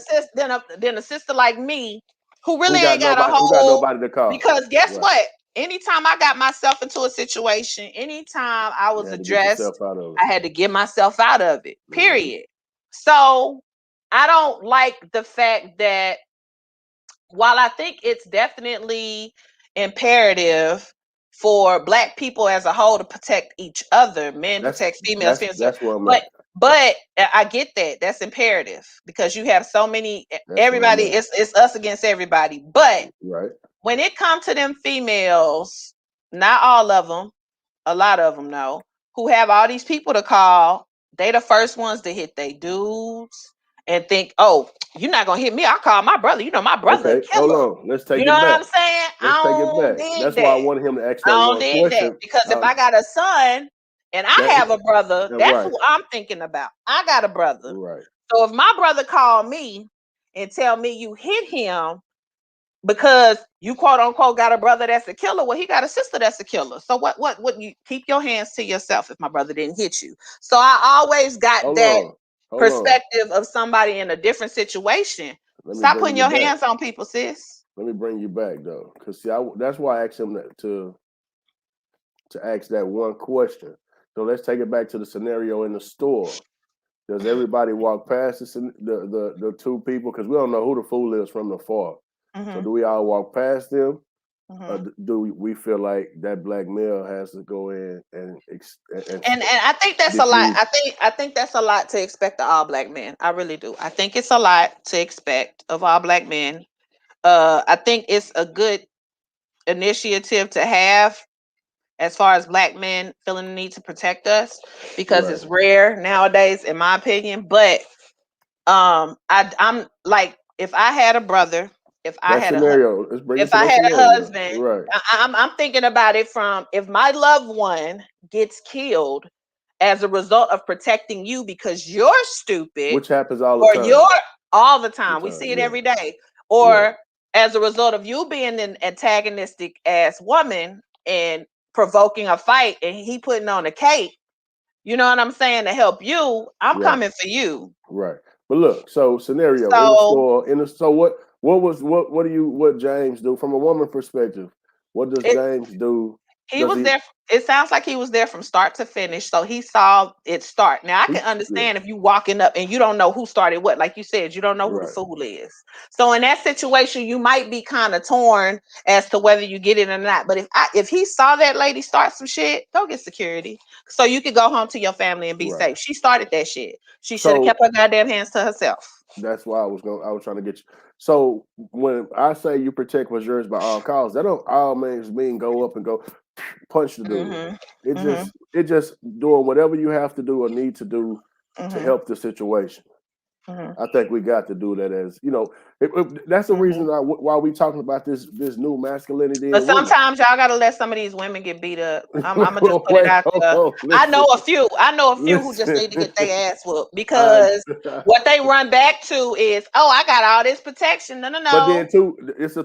than a sister like me, who really ain't got a Who got whole. nobody to call? Because guess Right. what? Anytime I got myself into a situation, anytime I You was had to get yourself addressed, out of I had to get myself out of it. it. Mm-hmm. Period. So I don't like the fact that, while I think it's definitely imperative for Black people as a whole to protect each other, men protect females, That's where I'm but at. I get that. That's imperative because you have so many. That's where I'm Everybody, at. it's us against everybody. But Right. when it comes to them females, not all of them, a lot of them know, who have all these people to call, they the first ones to hit they dudes and think, oh, you're not gonna hit me. I'll call my brother. You know, my brother a Okay. Hold killer. on. Let's take You know it what back. I'm saying? Let's take it I don't back. dig That's why I that. wanted him to ask I that don't one dig that. question. Because if I got a son and I That have a brother, that's right. who I'm thinking about. I got a brother. Right. So if my brother called me and tell me you hit him because you quote unquote got a brother that's a killer, well, he got a sister that's a killer. So what you keep your hands to yourself if my brother didn't hit you. So I always got Hold that on. Hold on. perspective of somebody in a different situation. Let me Stop bring putting you your back. hands on people, sis. Let me bring you back though, because see, that's why I asked him to ask that one question. So let's take it back to the scenario in the store. Does everybody walk past the two people? Because we don't know who the fool is from the far. So Mm-hmm. do we all walk past them? Or Mm-hmm. do we feel like that black male has to go in and And I think that's a lot. diffuse? I think that's a lot to expect of all Black men. I really do. I think it's a lot to expect of all Black men. I think it's a good initiative to have as far as Black men feeling the need to protect us, because Right. it's rare nowadays, in my opinion. But I'm like, if I had a brother, if I That had a scenario. Let's bring it if to I that had a scenario. husband, Right. I'm thinking about it from, if my loved one gets killed as a result of protecting you because you're stupid, Which happens all the or time. you're all the The time, we time. see it Yeah. every day, Yeah. or as a result of you being an antagonistic ass woman and provoking a fight and he putting on a cape, you know what I'm saying, to help you, I'm Right. coming for you. Right. But look, so scenario in the So store, so what James do from a woman perspective? What does it James do? he Does was there. It sounds like he was there from start to finish. So he saw it start. Now I can yeah, understand if you walking up and you don't know who started what. Like you said, you don't know who the right. fool is. So in that situation, you might be kind of torn as to whether you get it or not. But if he saw that lady start some shit, go get security so you could go home to your family and be Right. safe. She started that shit. She should have So kept her goddamn hands to herself. that's why I was trying to get you. So when I say you protect what's yours by all costs, that don't all mean go up and go punch the dude. Mm-hmm. It Mm-hmm. just doing whatever you have to do or need to do to Mm-hmm. help the situation. Mm-hmm. I think we got to do that as that's the Mm-hmm. reason why we talking about this new masculinity But in women. sometimes y'all gotta let some of these women get beat up. I'm gonna just put it Wait, out hold there. on, I know listen, a few. I know a few who just listen. need to get their ass whooped, I, because what they run back to is, oh, I got all this protection. No, no, but then no. too, You it's a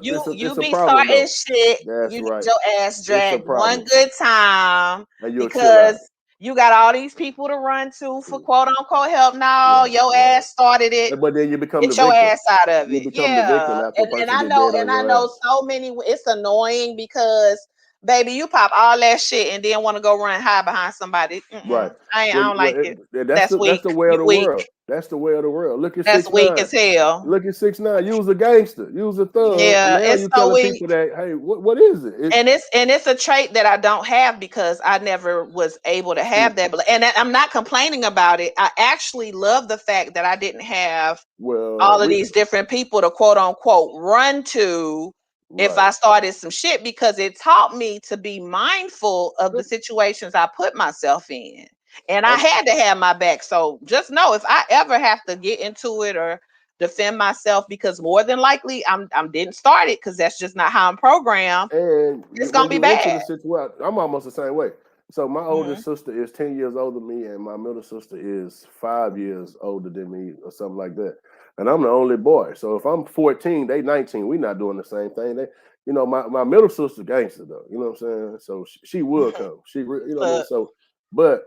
be problem starting though. shit. That's You need right. your ass It's a dragged one problem, good time, and you'll chill because out. You got all these people to run to for quote unquote help. No, Right, your right. ass started it. But then you become the Get your victim. ass out of You it. become the victim Yeah. after a And person I get know, dead on and I your know ass. so many, it's annoying because baby, you pop all that shit and then want to go run hide behind somebody. Right. I Well, don't like it. that's That's that's weak. the way You of the weak. world. That's the way of the world. Look at That's six weak nine. as hell. Look at 6ix9ine. You was a gangster. You was a thug. Yeah, Now it's you so telling weak. people that, hey, what is it? And it's a trait that I don't have because I never was able to See, have that. And I'm not complaining about it. I actually love the fact that I didn't have well, all of these different people to quote unquote run to if right. I started some shit because it taught me to be mindful of the situations I put myself in. And I I'm, had to have my back. So just know if I ever have to get into it or defend myself, because more than likely I'm didn't start it because that's just not how I'm programmed. and It's gonna when be you enter bad. the situation, I'm almost the same way. So my Mhm. oldest sister is 10 years older than me, and my middle sister is 5 years older than me, or something like that. And I'm the only boy. So if I'm 14, they 19. We're not doing the same thing. My middle sister gangster though. You know what I'm saying? So she will come. You know what I mean? Look, So, but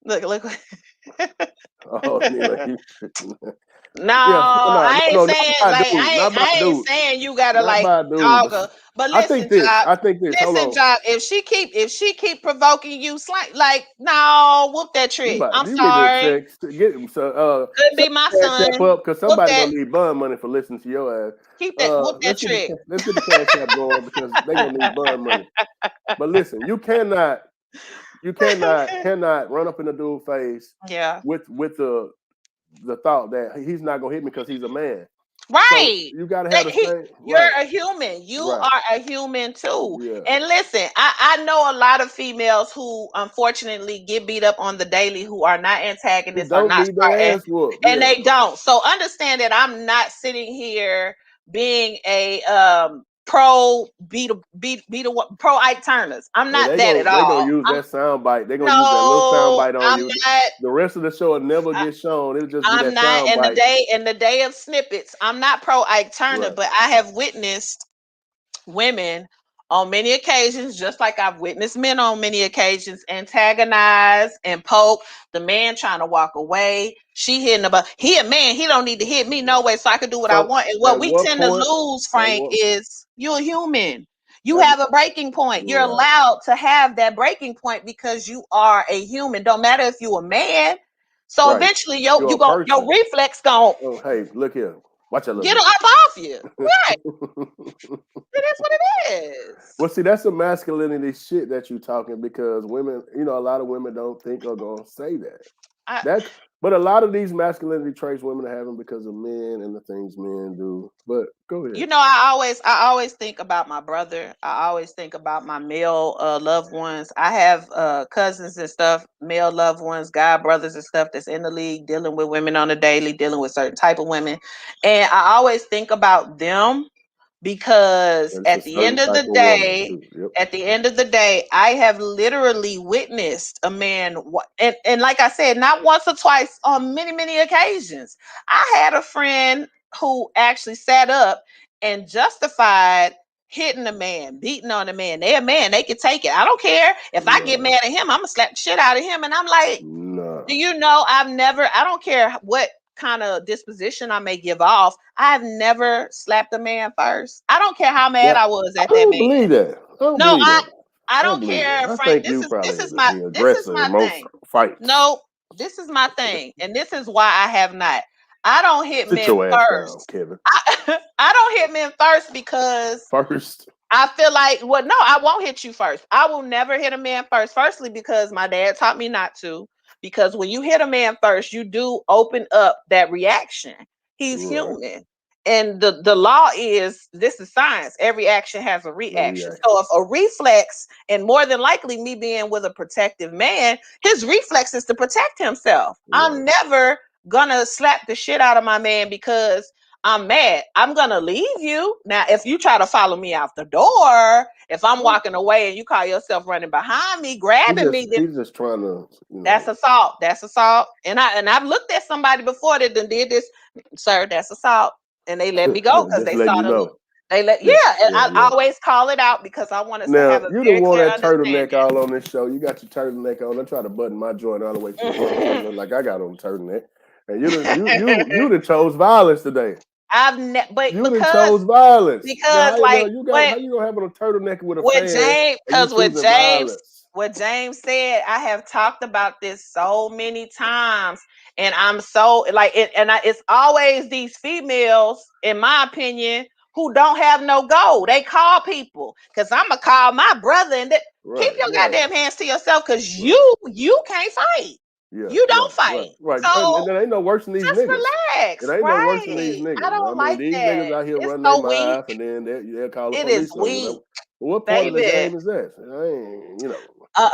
look. oh, Neela, No, yeah, I ain't no, not saying by like dude, not by I ain't dude, saying you gotta not like by dude. dog But her. But I think listen, this. Job. I think this. Hold Listen, on. Job. If she keep provoking you, like no, whoop that trick. I'm You need to sorry. get him. So Could set be my the cash son. app up because Whoop somebody that. gonna need bond money for listening to your ass. Keep that. Whoop that Let's get trick. the cash app going because they gonna need bond money. But listen, cannot run up in the dude's face Yeah. with the thought that he's not gonna hit me because he's a man. So Right. you gotta have the same You're right, a human. You right, are a human too. yeah. And listen, I know a lot of females who unfortunately get beat up on the daily who are not Who antagonists, are don't not need their smart, ass whooped? and Yeah, they don't. So understand that I'm not sitting here being a pro pro Ike Turners. I'm hey, not that at they gonna all. use that sound bite. They gonna use that little sound No, bite on I'm you. not. The rest of the show will never get shown. It'll just be I'm that not sound bite. in the day of snippets. I'm not pro Ike Turner, Right. but I have witnessed women on many occasions, just like I've witnessed men on many occasions, antagonize and poke the man trying to walk away. She hitting about he a man, he don't need to hit me no way, so I can do what I So want. And what at we what tend to point? lose, At Frank, what? is you're a human. You At, have a breaking point. You're right. allowed to have that breaking point because you are a human. Don't matter if you're a man. So Right. eventually You're a your person. reflex gonna Oh, hey, look here. Watch a little get bit. up off you. Right. It is what it is. Well, see, that's the masculinity shit that you talking because women, a lot of women don't think are gonna say that. I, But a lot of these masculinity traits women are having because of men and the things men do. But go ahead. I always think about my brother. I always think about my male loved ones. I have cousins and stuff, male loved ones, guy brothers and stuff that's in the league dealing with women on a daily, dealing with certain type of women. And I always think about them because It's a certain type of woman too. Yep. at the end of the day, I have literally witnessed a man, and like I said, not once or twice, on many, many occasions. I had a friend who actually sat up and justified hitting a man, beating on a man. They're a man, they can take it. I don't care. If I get No. mad at him, I'm gonna slap the shit out of him. And I'm like, No. do you know I don't care what kind of disposition I may give off, I've never slapped a man first. I don't care how mad Yeah. I was I at that don't man. believe that. I don't No, believe that. I I don't don't believe that. care, I Frank. think you probably This is the this is aggressor my in most thing. fights. No, this is my thing, and this is why I have not. I don't hit Sit men your ass down, first. Kevin. I don't hit men first because First. I feel like, well, no, I won't hit you first. I will never hit a man first. Firstly, because my dad taught me not to. Because when you hit a man first, you do open up that reaction. He's Right. human. And the law is this is science. Every action has a No reaction. reaction. So if a reflex, and more than likely me being with a protective man, his reflex is to protect himself. Right. I'm never gonna slap the shit out of my man because I'm mad. I'm gonna leave you. Now, if you try to follow me out the door, if I'm walking away and you call yourself running behind me, grabbing me, then He's just trying to, that's assault. That's assault. And I've looked at somebody before that done did this, sir. That's assault. And they let me go because just they letting saw you the know. And I always call it out because I want us to have Now, a you very done wore clear that turtleneck understanding. all on this show. You got your turtleneck on. I try to button my joint all the way to the front, so look like I got on a turtleneck. And you done chose violence today. But You done chose violence. Now, how like you gonna have on a turtleneck with a what fan James, and you choosing violence? what James said, I have talked about this so many times, and I'm so like it, and it's always these females, in my opinion, who don't have no goal. They call people because I'm gonna call my brother and keep your goddamn hands to yourself because you can't fight. Yeah, You don't fight. right. So And it ain't no worse than these just niggas. relax, It ain't no worse than these right? niggas. I don't like these that. niggas out here It's running their so weak. mouth and then they'll call the It police is on you. weak, What part of the baby. game is that? I ain't,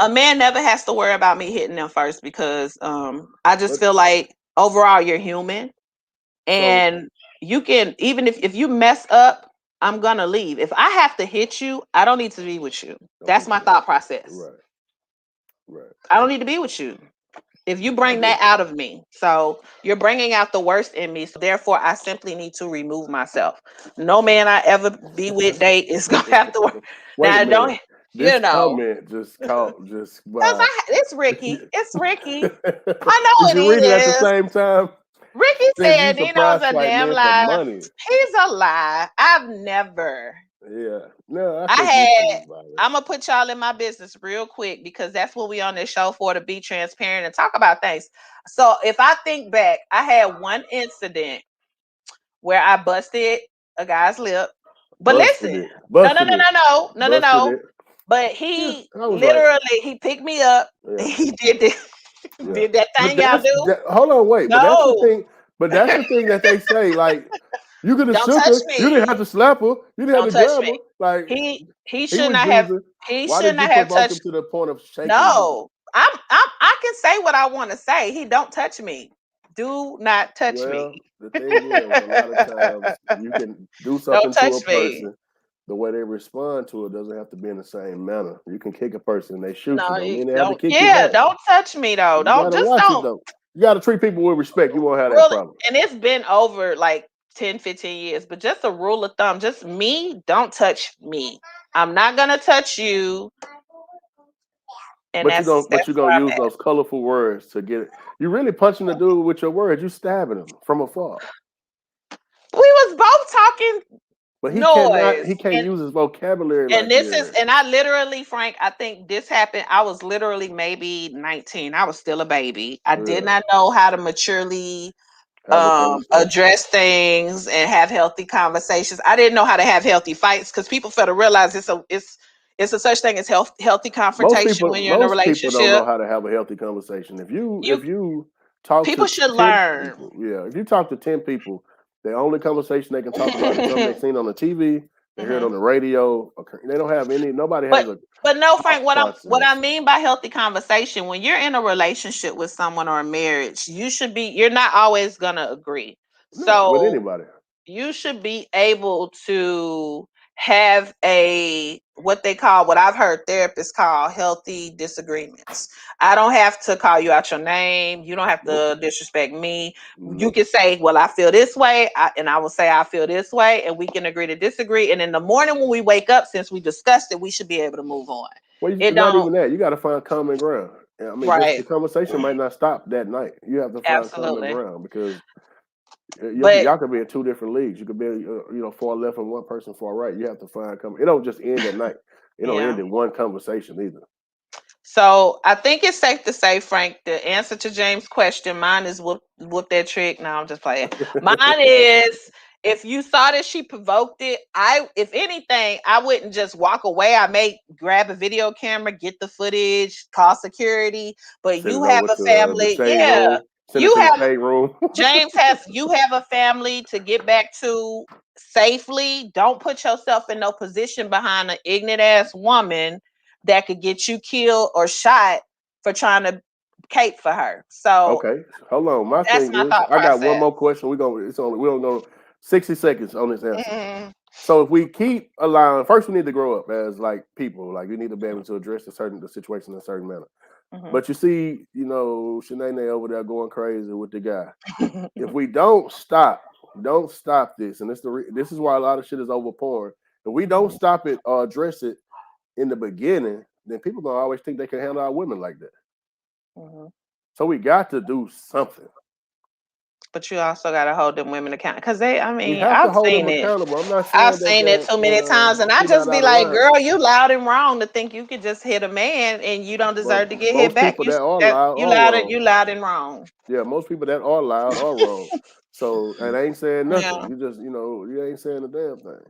A man never has to worry about me hitting them first because I just feel like overall you're human, and you can, even if you mess up, I'm gonna leave. If I have to hit you, I don't need to be with you. That's my thought process. Right. I don't need to be with you if you bring that out of me. So you're bringing out the worst in me. So therefore, I simply need to remove myself. No man I ever be with date is gonna have to work. Wait Now, a minute. This know. comment just caught Because wow. it's Ricky. It's Ricky. I know Did you read it at the it is. same time? Ricky Said you said Nino's surprised a white damn man for lie. money. He's a lie. I've never. Yeah. No, I think you choose violence. I'm gonna put y'all in my business real quick because that's what we on this show for, to be transparent and talk about things. So if I think back, I had one incident where I busted a guy's lip. But listen, no. But he literally he picked me up. Yeah. He did this. Did that thing y'all do? Hold on, wait. No. But that's the thing. But that's the thing that they say. Like, you could have Don't shook touch her. me. You didn't have to slap her. You didn't have to touch grab me. her. Like he should not was have. using. He Why should did you not have provoke him touched. to the point of shaking? No, I can say what I want to say. He don't touch me. Do not touch me. The thing is, a lot of times you can do something to a person. The way they respond to it doesn't have to be in the same manner. You can kick a person and they shoot you. Don't mean they have to kick you back. Don't touch me though. Don't. You got to treat people with respect. You won't have that problem. And it's been over like 10, 15 years, but just a rule of thumb, just me, don't touch me. I'm not gonna touch you. And but you're gonna use those colorful words to get it. You're really punching the dude with your words. You stabbing him from afar. We was both talking. But he can't use his vocabulary. And I literally, Frank, I think this happened. I was literally maybe 19. I was still a baby. I did not know how to maturely address things and have healthy conversations. I didn't know how to have healthy fights because people fail to realize it's a such thing as healthy confrontation when you're in a relationship. Most people don't know how to have a healthy conversation. If you talk people to should 10 learn. people, if you talk to 10 people, the only conversation they can talk about is something they've seen on the TV, they hear it on the radio. They don't have any. Nobody has a. But no, Frank. What I mean by healthy conversation, when you're in a relationship with someone or a marriage, you're not always gonna agree. So with anybody, you should be able to have what I've heard therapists call healthy disagreements. I don't have to call you out your name. You don't have to disrespect me. You can say, well, I feel this way. And I will say, I feel this way. And we can agree to disagree. And in the morning when we wake up, since we discussed it, we should be able to move on. Well, not even that. You got to find common ground. I mean, the conversation might not stop that night. You have to find common ground because y'all could be in two different leagues. You could be, far left and one person far right. You have to find common. It don't just end at night. It don't end in one conversation either. So I think it's safe to say, Frank, the answer to James' question, mine is whoop that trick. No, I'm just playing. Mine is, if you saw that she provoked it, if anything, I wouldn't just walk away. I may grab a video camera, get the footage, call security. But you have a family, you have a family to get back to safely. Don't put yourself in no position behind an ignorant ass woman that could get you killed or shot for trying to cape for her. So okay, hold on. My thing is, I got one more question. We don't go 60 seconds on this answer. Mm-hmm. So if we keep allowing, first we need to grow up as like people. Like we need to be able to address the situation in a certain manner. Mm-hmm. But you see, Shanae over there going crazy with the guy. If we don't stop don't stop this, and this is why a lot of shit is overpouring. If we don't stop it or address it in the beginning, then people gonna always think they can handle our women like that. So we got to do something. But you also got to hold them women accountable because we have to I've hold seen them it. accountable. I'm not I've saying seen it too many times, and I you're not just be out of like, line. "Girl, you loud and wrong to think you could just hit a man and you don't deserve to get hit Most back. people that are loud You are wrong. you loud and wrong." Yeah, most people that are loud are wrong. So, and I ain't saying nothing. Yeah. You just, you ain't saying a damn thing.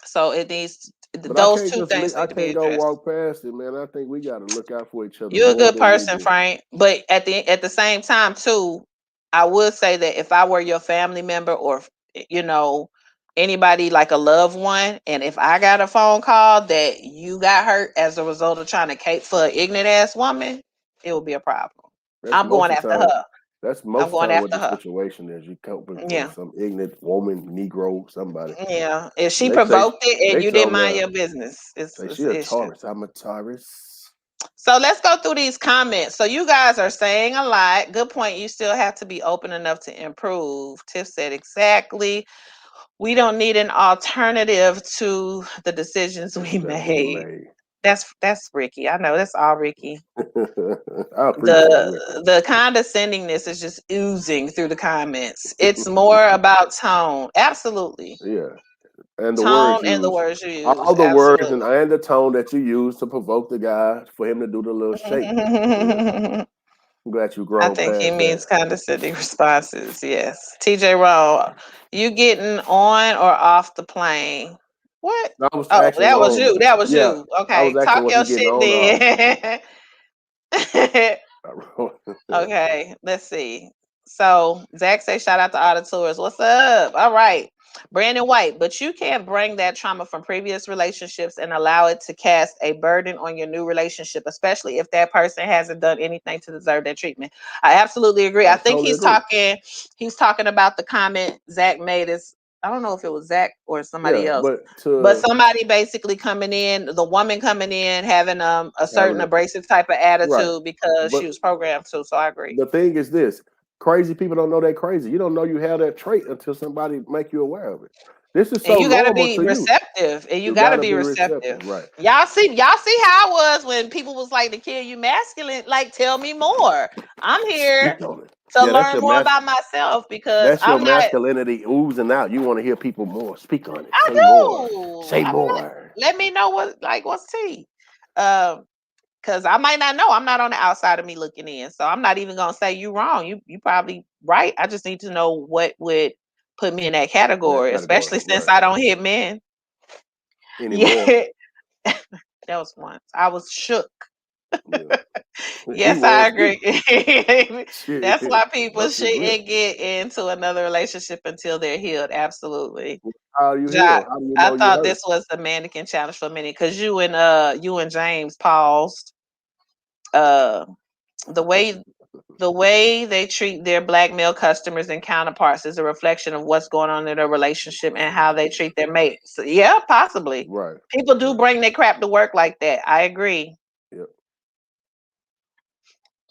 So it needs But I those can't two things I need to be can't go addressed. walk past it, man. I think we got to look out for each other You're a more good than we person, do. Frank. But at the same time, too, I would say that if I were your family member or anybody like a loved one, and if I got a phone call that you got hurt as a result of trying to cape for an ignorant ass woman, it will be a problem. I'm going after her. That's I'm most going time what after the her. situation is. You coping for Yeah. some ignorant woman, Negro, somebody. Yeah. If she They say provoked it and you didn't mind your business, say it's she an a issue. Taurus. I'm a Taurus. So let's go through these comments. So you guys are saying a lot. Good point. You still have to be open enough to improve. Tiff said exactly. We don't need an alternative to the decisions we made. That's Ricky. I know that's all Ricky. I appreciate Ricky. The condescendingness is just oozing through the comments. It's more about tone. Absolutely. Yeah. And the Tone words and the used. words you use. All the words Absolutely. and the tone that you use to provoke the guy for him to do the little shake. Yeah. I'm glad you grown I think he past means that. condescending responses. Yes. TJ Rowe, you getting on or off the plane? What? I was Oh, asking that was Rome. you. That was Yeah. you. I was Okay. asking Talk was he your getting shit on then. or Okay, let's see. So Zach say shout out to auditors. What's up? All right. Brandon White, but you can't bring that trauma from previous relationships and allow it to cast a burden on your new relationship, especially if that person hasn't done anything to deserve that treatment. I absolutely agree. I think totally agree. he's talking about the comment Zach made. Is I don't know if it was Zach or somebody else. But somebody basically coming in, the woman coming in having a certain abrasive type of attitude because she was programmed to. So I agree. The thing is this: crazy people don't know they're crazy. You don't know you have that trait until somebody make you aware of it. This is so you gotta normal be to receptive, and you gotta be receptive. right? Y'all see how I was when people was like, "To kill you masculine," like tell me more. I'm here to learn more about myself because that's your I'm not masculinity oozing out. You want to hear people more. Speak on it. I Say do. more. Say more. Let me know what's tea. Because I might not know. I'm not on the outside of me looking in. So I'm not even gonna say you wrong. You probably right. I just need to know what would put me in that category, especially since I don't hit men. Anymore. Yeah. That was once. I was shook. Yeah. Yes, I agree. That's why people shouldn't get into another relationship until they're healed. Absolutely. How you heal? How do you know I thought you this was the mannequin challenge for a minute because you and James paused. The way they treat their black male customers and counterparts is a reflection of what's going on in their relationship and how they treat their mates. So, yeah, possibly. Right. People do bring their crap to work like that. I agree. Yep.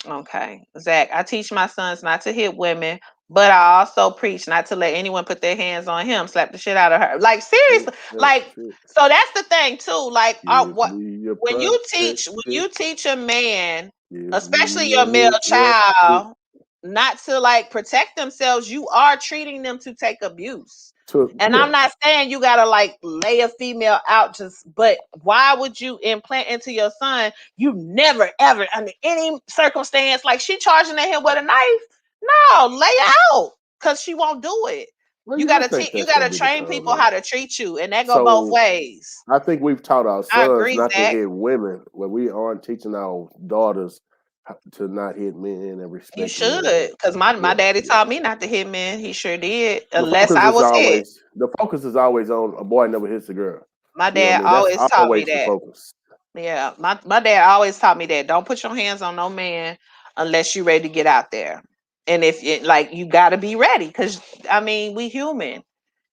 Okay. Zach, I teach my sons not to hit women, but I also preach not to let anyone put their hands on him, slap the shit out of her. Like seriously, so that's the thing too. Like when you teach a man, especially your male child, not to like protect themselves, you are treating them to take abuse. I'm not saying you gotta like lay a female out but why would you implant into your son you never ever under any circumstance like she charging at him with a knife? No, lay out because she won't do it. You gotta train people how to treat you, and that go both ways. I think we've taught our sons not Zach. to hit women, when we aren't teaching our daughters to not hit men and respect. You should, because my daddy taught me not to hit men. He sure did, unless I was hit. The focus is always on a boy never hits a girl. My dad always taught me that. Focus. Yeah, my dad always taught me that. Don't put your hands on no man unless you're ready to get out there. And if it, like you got to be ready, because I mean we human.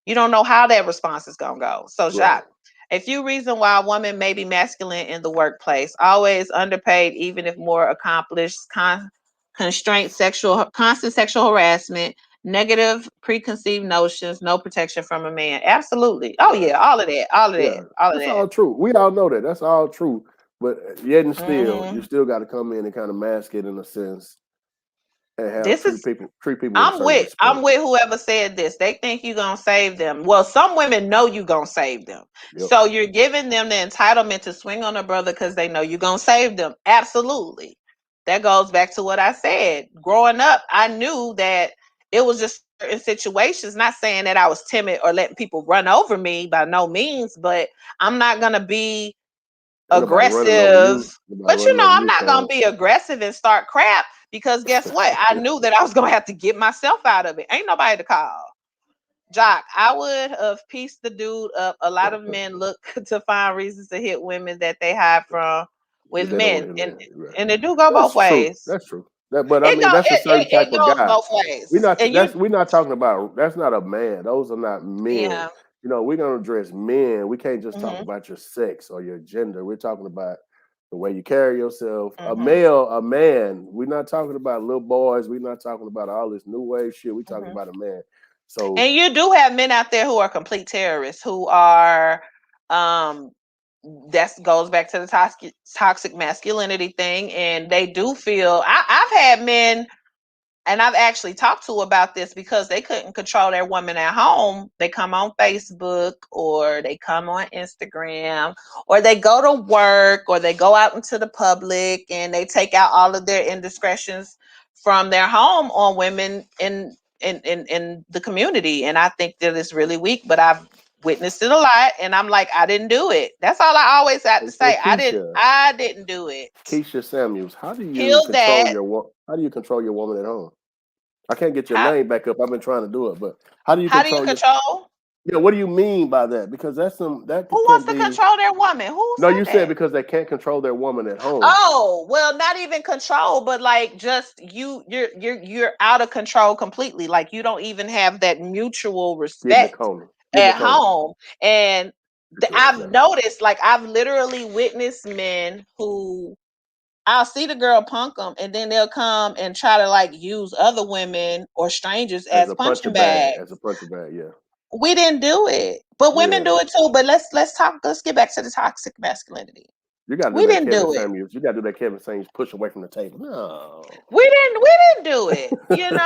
You don't know how that response is gonna go. So Jacques, a few reasons why a woman may be masculine in the workplace: always underpaid, even if more accomplished, constant sexual harassment, Negative preconceived notions, no protection from a man. Absolutely. Oh Right. yeah, all of that, all of Yeah. that, all of That's that. all true. We all know that. That's all true. But yet and still, you Hmm. still got to come in and kind of mask it in a sense and have This is treat people with a I'm certain with I'm respect. with whoever said this. They think you're gonna save them. Well, some women know you're gonna save them. Yep. So you're giving them the entitlement to swing on a brother because they know you're gonna save them. Absolutely. That goes back to what I said. Growing up, I knew that it was just certain situations, not saying that I was timid or letting people run over me by no means, but I'm not gonna be Ain't nobody running over aggressive. you. Nobody But you running know, over I'm you, not gonna Tom. be aggressive and start crap because guess what? I knew that I was gonna have to get myself out of it. Ain't nobody to call. Jock, I would have pieced the dude up. A lot of men look to find reasons to hit women that they hide from with They don't men, want to and hear that. Right. and it do go both That's true. ways. That's true. But I It mean, go that's a certain type it of goes guy. both ways, and you We're not talking about. That's not a man. Those are not men. yeah. You know, we're gonna address men. We can't just talk Hmm. about your sex or your gender. We're talking about the way you carry yourself. Hmm. A man. We're not talking about little boys. We're not talking about all this new wave shit. We're talking Hmm. about a man. So And you do have men out there who are complete terrorists who are um that goes back to the toxic masculinity thing, and they do feel I've had men, and I've actually talked to about this because they couldn't control their woman at home. They come on Facebook or they come on Instagram or they go to work or they go out into the public and they take out all of their indiscretions from their home on women in the community. And I think that it's really weak, but I've witnessed it a lot and I'm like, I didn't do it. That's all I always have to hey, say. I didn't do it. Keisha Samuels, Kill that. how do you control your woman at home? I can't get your How name back up. I've been trying to do it, but how do you how do you control your? control? Yeah, what do you mean by that? Because that Who can wants to be. control their woman? Who No, said you said that? because they can't control their woman at home. Oh, well, not even control, but like just you're out of control completely. Like you don't even have that mutual Getting the respect corner. Getting the at corner. home. And I've Yeah. noticed, like I've literally witnessed men who I'll see the girl punk them, and then they'll come and try to like use other women or strangers As as a puncher punching bag. bags. As a puncher bag. Yeah. We didn't do it, but women Yeah. do it too. But let's talk. Let's get back to the toxic masculinity. You got to do We that, didn't Kevin do it. Samuels. You got to do that, Kevin Samuels. Push away from the table. No. We didn't do it. And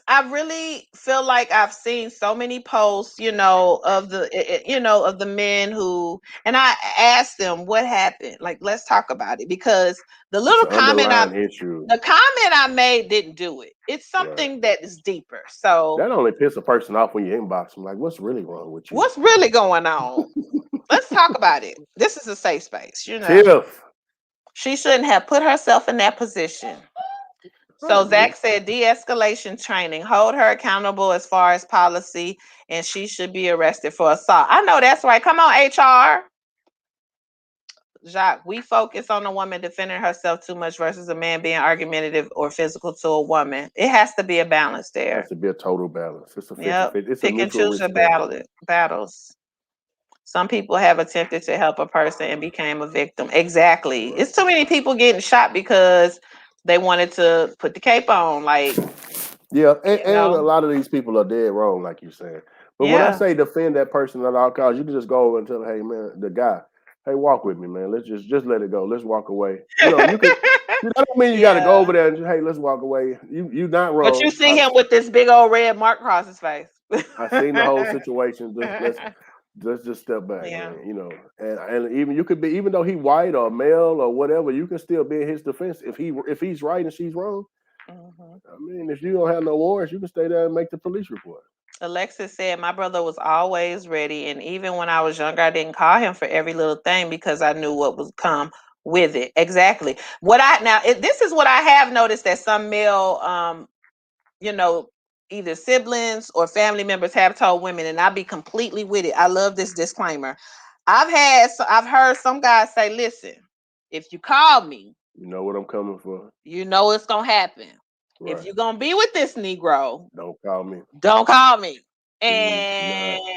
I really feel like I've seen so many posts, of the men who, and I asked them what happened. Like, let's talk about it because the It's little an underlying issue. comment I made didn't do it. It's Right. something that is deeper. So That only piss a person off when you inbox them. Like, what's really wrong with you? what's really going on? Let's talk about it. This is a safe space. Tiff. She shouldn't have put herself in that position. I So agree. Zach said de-escalation training, hold her accountable as far as policy, and she should be arrested for assault. I know that's right. Come on, HR. Jacques, we focus on a woman defending herself too much versus a man being argumentative or physical to a woman. It has to be a balance It has there. to be a total balance. It's a 50 Yep. 50. It's a Pick and mutual choose your respect. battles. Some people have attempted to help a person and became a victim. Exactly. Right. It's too many people getting shot because they wanted to put the cape on. Like, Yeah, you and a know, lot of these people are dead wrong, like you said. But when I yeah. say defend that person at all costs, you can just go over and tell, hey man, the guy, hey, walk with me, man. Let's just let it go. Let's walk away. You know, you could. That don't mean you got to go Yeah. over there and just, hey, let's walk away. You not But you wrong. see him with this big old red mark across his face. I've seen the whole situation. Let's just step back, Yeah. man. You know, and even you could be, even though he white or male or whatever, you can still be in his defense if he's right and she's wrong. Hmm. I mean, if you don't have no warrants, you can stay there and make the police report. Alexis said, my brother was always ready. And even when I was younger, I didn't call him for every little thing because I knew what would come with it. Exactly. This is what I have noticed that some male, you know, either siblings or family members have told women, and I'll be completely with it. I love this disclaimer. I've heard some guys say, listen, if you call me, You know what I'm coming for. you know it's gonna happen. If Right. you're gonna be with this Negro, Don't call me. don't call me. Do not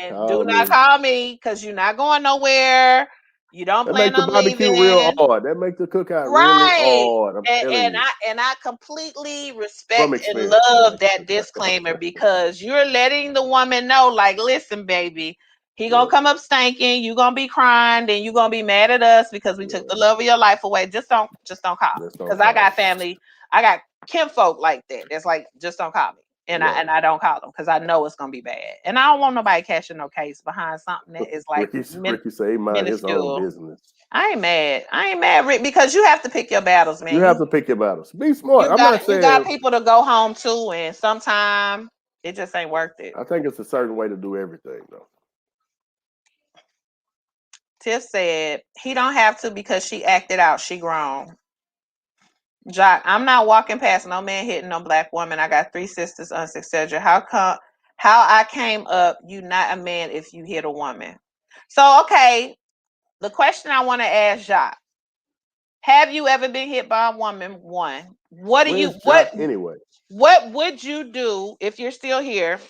And do call not me. call me because you're not going nowhere. You don't That plan make the on barbecue leaving. real hard. That make the cookout really Right. hard. I'm telling you. I completely From respect and experience. love that disclaimer because you're letting the woman know, like, listen, baby, he gonna come up stinking, you gonna be crying, then you gonna be mad at us because we took the love of your life away. Just don't call. Because I got family, I got kinfolk like that. That's like, just don't call me. And I don't call them because I know it's gonna be bad. And I don't want nobody catching no case behind something that is like Ricky say mind his own business. I ain't mad, Rick, because you have to pick your battles, man. You have to pick your battles. Be smart. You got people to go home to, and sometimes it just ain't worth it. I think it's a certain way to do everything, though. Tiff said he don't have to because she acted out. She grown. Jock, I'm not walking past no man hitting no black woman. I got 3 sisters, etc. How I came up, you not a man if you hit a woman. So, okay, the question I want to ask Jock, have you ever been hit by a woman? One. What anyway? What would you do if you're still here?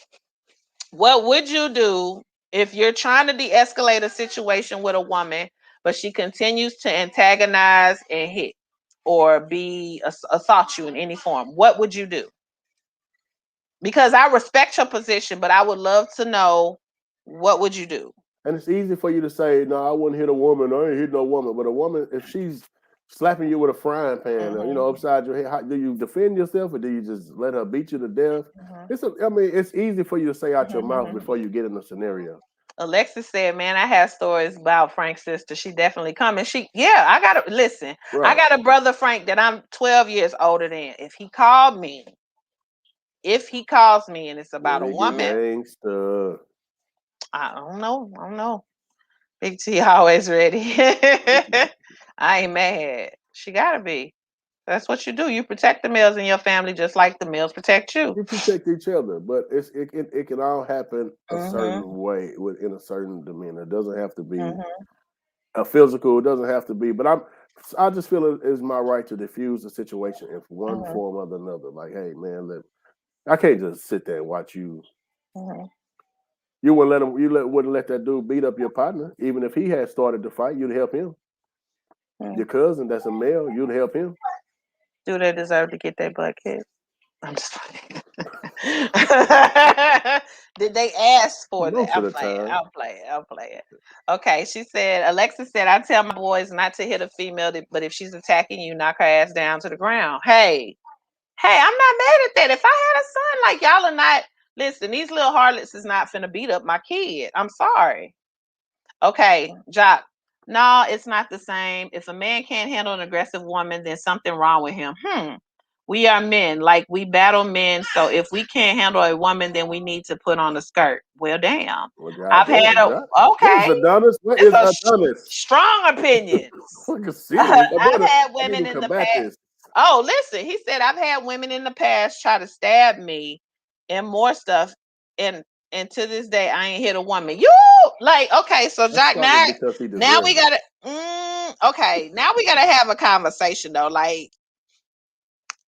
What would you do if you're trying to de-escalate a situation with a woman, but she continues to antagonize and hit or assault you in any form? What would you do? Because I respect your position, but I would love to know, what would you do? And it's easy for you to say, no, I wouldn't hit a woman. I ain't hit no woman. But a woman, if she's slapping you with a frying pan, upside your head, do you defend yourself or do you just let her beat you to death? It's easy for you to say out your mouth before you get in the scenario. Alexis said, man, I have stories about Frank's sister. She definitely coming. I got to listen. Right. I got a brother, Frank, that I'm 12 years older than. If he calls me and it's about a woman, I don't know. Big T always ready. I ain't mad. She gotta be. That's what you do. You protect the males in your family just like the males protect you. You protect each other, but it can all happen a certain way in a certain demeanor. It doesn't have to be a physical. It doesn't have to be. But I just feel it is my right to diffuse the situation in one form or another. Like, hey, man, I can't just sit there and watch you. You wouldn't let him. Wouldn't let that dude beat up your partner, even if he had started the fight. You'd help him. Your cousin, that's a male, you'd help him. Do they deserve to get their butt kicked? I'm just playing. Did they ask for that? I'll play it. Okay, she said, Alexa said, I tell my boys not to hit a female, but if she's attacking you, knock her ass down to the ground. Hey, I'm not mad at that. If I had a son, like, y'all are not, listen, these little harlots is not finna beat up my kid. I'm sorry. Okay, Jock. No, it's not the same. If a man can't handle an aggressive woman, then something wrong with him. We are men, like we battle men. So if we can't handle a woman, then we need to put on a skirt. Well, damn. I've had What is Adonis? Strong opinions. I've had women in the past. Oh, listen, he said I've had women in the past try to stab me and more stuff. And to this day, I ain't hit a woman. You like, okay, so Jack, now we gotta okay, now we gotta have a conversation though. Like,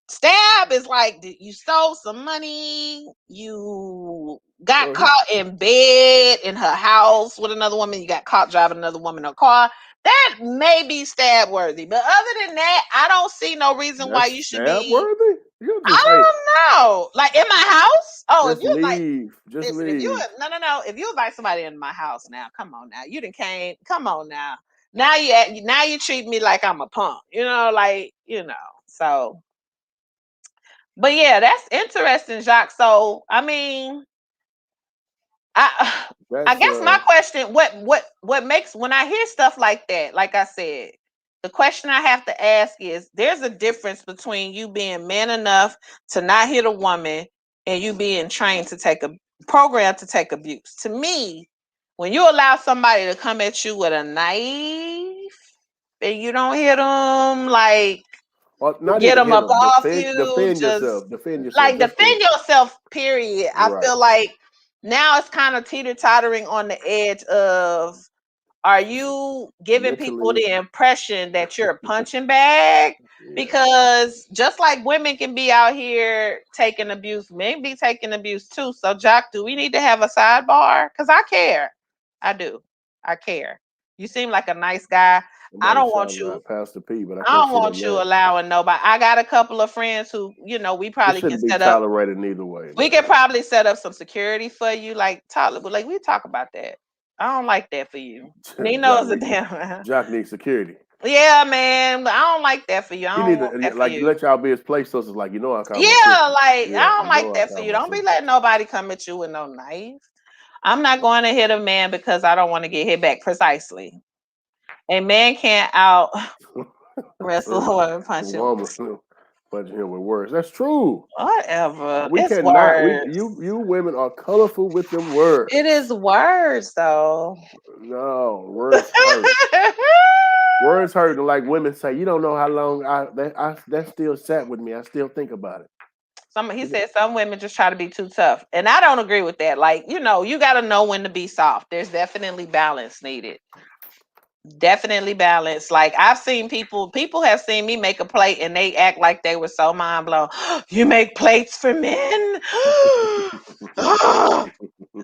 stab is like you stole some money, you got caught in bed in her house with another woman, you got caught driving another woman in a car. That may be stab worthy, but other than that, I don't see no reason why you should be worthy. I don't know. Like, in my house? Oh, if you leave. If you no. If you invite somebody into my house now, come on now. You done came. Come on now. Now you treat me like I'm a punk. So. But yeah, that's interesting, Jacques. So I mean, I guess my question, what makes when I hear stuff like that, like I said, the question I have to ask is, there's a difference between you being man enough to not hit a woman and you being trained to take programmed to take abuse. To me, when you allow somebody to come at you with a knife and you don't hit them, like, get them up off you, defend yourself. Like, defend yourself, period. I feel like now it's kind of teeter-tottering on the edge of, are you giving people the impression that you're a punching bag? Because just like women can be out here taking abuse, men be taking abuse too. So, Jock, do we need to have a sidebar? Because I care. I do. I care. You seem like a nice guy. I don't want Inshallah, you. Pastor P, but I I can't don't sit on want you that. allowing nobody. I got a couple of friends who, we It probably can shouldn't be set up. tolerated neither way, We man. can probably set up some security for you, like Tyler. But like we talk about that. I don't like that for you. Nino's a damn. Jock needs security. Yeah, man. I don't like that for you. I He don't need want to that for like you. let y'all be his place so it's like I call my Yeah, sister. like Yeah, I don't like I that for call you. my Don't be sister. letting nobody come at you with no knife. I'm not going to hit a man because I don't want to get hit back. Precisely. A man can't out wrestle or punch him. Woman punching him with words. That's true. Whatever. We It's cannot. words. You women are colorful with them words. It is words, though. No, words hurt. Words hurt. And like women say, you don't know how long that still sat with me. I still think about it. He said some women just try to be too tough. And I don't agree with that. Like, you got to know when to be soft. There's definitely balance needed. Definitely balance. Like I've seen people have seen me make a plate and they act like they were so mind blown. You make plates for men?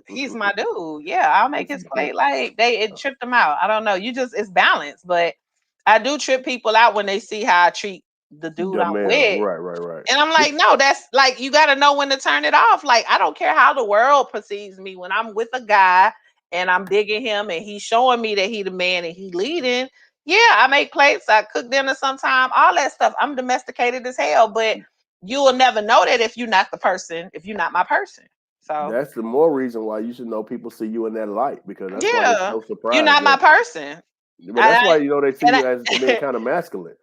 He's my dude. Yeah, I'll make his plate. Like it tripped them out. I don't know. It's balance, but I do trip people out when they see how I treat the dude The I'm man, with. right. And I'm like, no, that's like you got to know when to turn it off. Like I don't care how the world perceives me when I'm with a guy and I'm digging him and he's showing me that he the man and he leading. Yeah, I make plates, I cook dinner sometime, all that stuff. I'm domesticated as hell, but you will never know that if you're not the person, if you're not my person. So that's the more reason why you should know people see you in that light because that's why they're so surprised. You're not my person. But that's why they see you as being kind of masculine.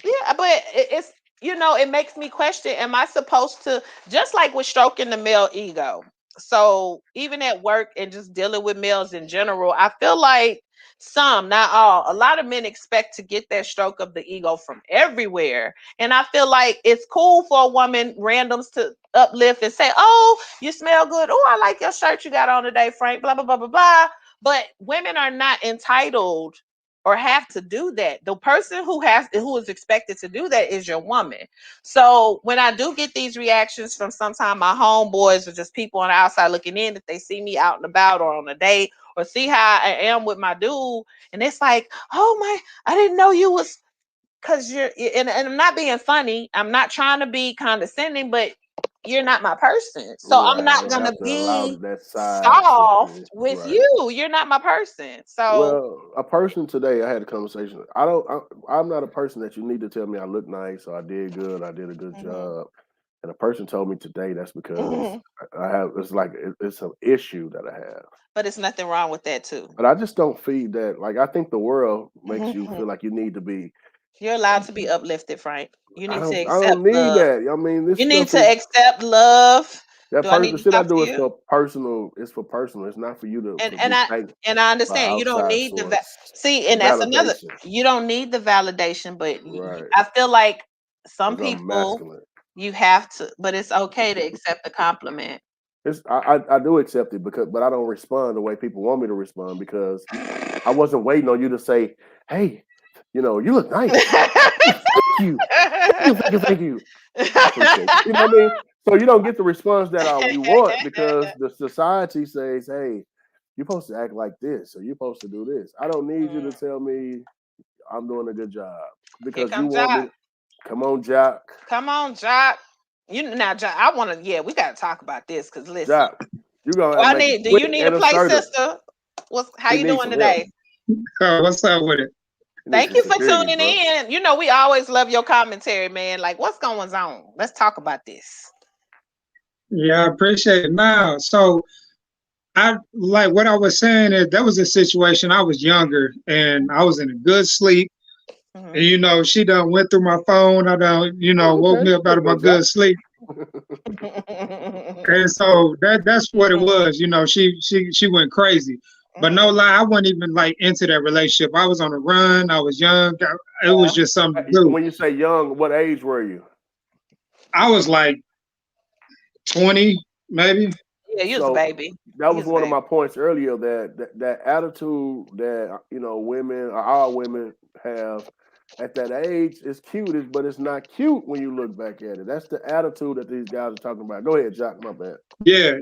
Yeah, but it's it makes me question: am I supposed to, just like with stroking the male ego? So even at work and just dealing with males in general, I feel like some, not all, a lot of men expect to get that stroke of the ego from everywhere, and I feel like it's cool for a woman, randoms, to uplift and say, "Oh, you smell good. Oh, I like your shirt you got on today, Frank." Blah blah blah blah blah. But women are not entitled or have to do that. The person who is expected to do that is your woman. So when I do get these reactions from sometimes my homeboys or just people on the outside looking in, if they see me out and about or on a date or see how I am with my dude, and it's like, oh my, I didn't know you was, because you're, and I'm not being funny. I'm not trying to be condescending, but you're not my person. So I'm Right. I not don't gonna have to allow be that side soft sister. with Right. you. You're not my person. So Well, a person today, I had a conversation. I'm not a person that you need to tell me I look nice or I did good, I did a good job. And a person told me today that's because I have, it's like, it's an issue that I have. But it's nothing wrong with that too. But I just don't feed that. Like, I think the world makes you feel like you need to be. You're allowed to be uplifted, Frank. You I need to don't accept need love. that. I mean, this You need stuff to is accept love. that Do I person. need The to shit I talk to do is you? for personal. It's for personal. It's not for you to And be I thanked by understand you don't outside need source see, for and that's another. validation. You don't need the validation, but Right. I feel like some Because I'm people masculine. you have to, but it's okay to accept the compliment. I do accept it but I don't respond the way people want me to respond because I wasn't waiting on you to say, "Hey, you look nice." Thank you, thank you. I appreciate you. You know what I mean? So you don't get the response that you want because the society says, "Hey, you're supposed to act like this, or you're supposed to do this." I don't need you to tell me I'm doing a good job Here because you comes want me Jock. to. Come on, Jock. Come on, Jock. Now, Jock, I want to. Yeah, we got to talk about this because listen. Jock, you're gonna I make it need. Do quick you need a and play, assertive. sister? How He you needs doing some help. today? What's up with it? He needs Thank some you for security, tuning bro. in. We always love your commentary, man. Like, what's going on? Let's talk about this. Yeah, I appreciate it. Now, so I like what I was saying is there was a situation I was younger and I was in a good sleep. And she done went through my phone. I done, woke me up out of my good sleep. And so that's what it was. She went crazy. But no lie, I wasn't even like into that relationship. I was on a run. I was young. It was just something to do. When you say young, what age were you? I was like 20, maybe. Yeah, you was a baby. That was one of my points earlier. That attitude that women or our women have at that age is cute, but it's not cute when you look back at it. That's the attitude that these guys are talking about. Go ahead, Jock. My bad. Yeah.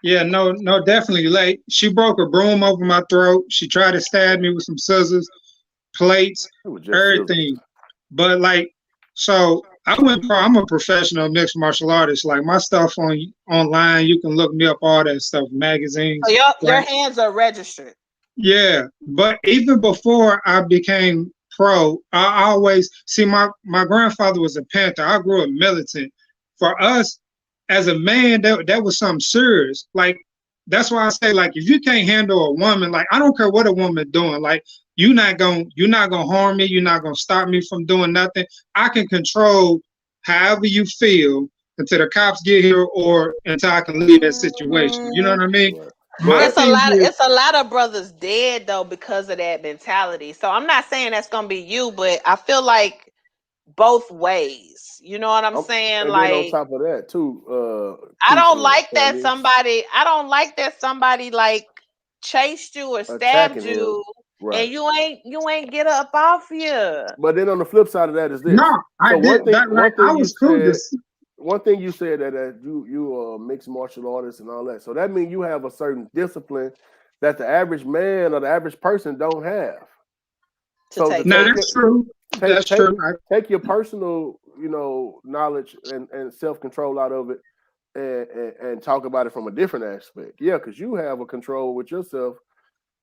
Yeah, no, definitely. Like, she broke a broom over my throat. She tried to stab me with some scissors, plates, It was just scissors. everything. But like, so I went pro. I'm a professional mixed martial artist. Like, my stuff online, you can look me up, all that stuff, magazines. So your Right? hands are registered. Yeah, but even before I became pro, I always see my grandfather was a Panther. I grew up militant. For us, as a man, that was something serious. Like, that's why I say, like, if you can't handle a woman, like, I don't care what a woman doing, like, you're not gonna harm me, you're not gonna stop me from doing nothing. I can control however you feel until the cops get here or until I can leave that situation. You know what I mean? Right. My It's a thing lot. is, It's a lot of brothers dead though because of that mentality. So I'm not saying that's gonna be you, but I feel like both ways. You know what I'm saying? And then on Like, top of that too, I don't Keisha, like that somebody. I don't like that somebody like chased you or stabbed attacking him, you, right? and you ain't get up off you. But then on the flip side of that is this. no, I So did that. Like, I was cool. one thing you said that you are mixed martial artist and all that. So that means you have a certain discipline that the average man or the average person don't have. So No, that's true. That's true. Take your personal, knowledge and self-control out of it and talk about it from a different aspect. Yeah, because you have a control with yourself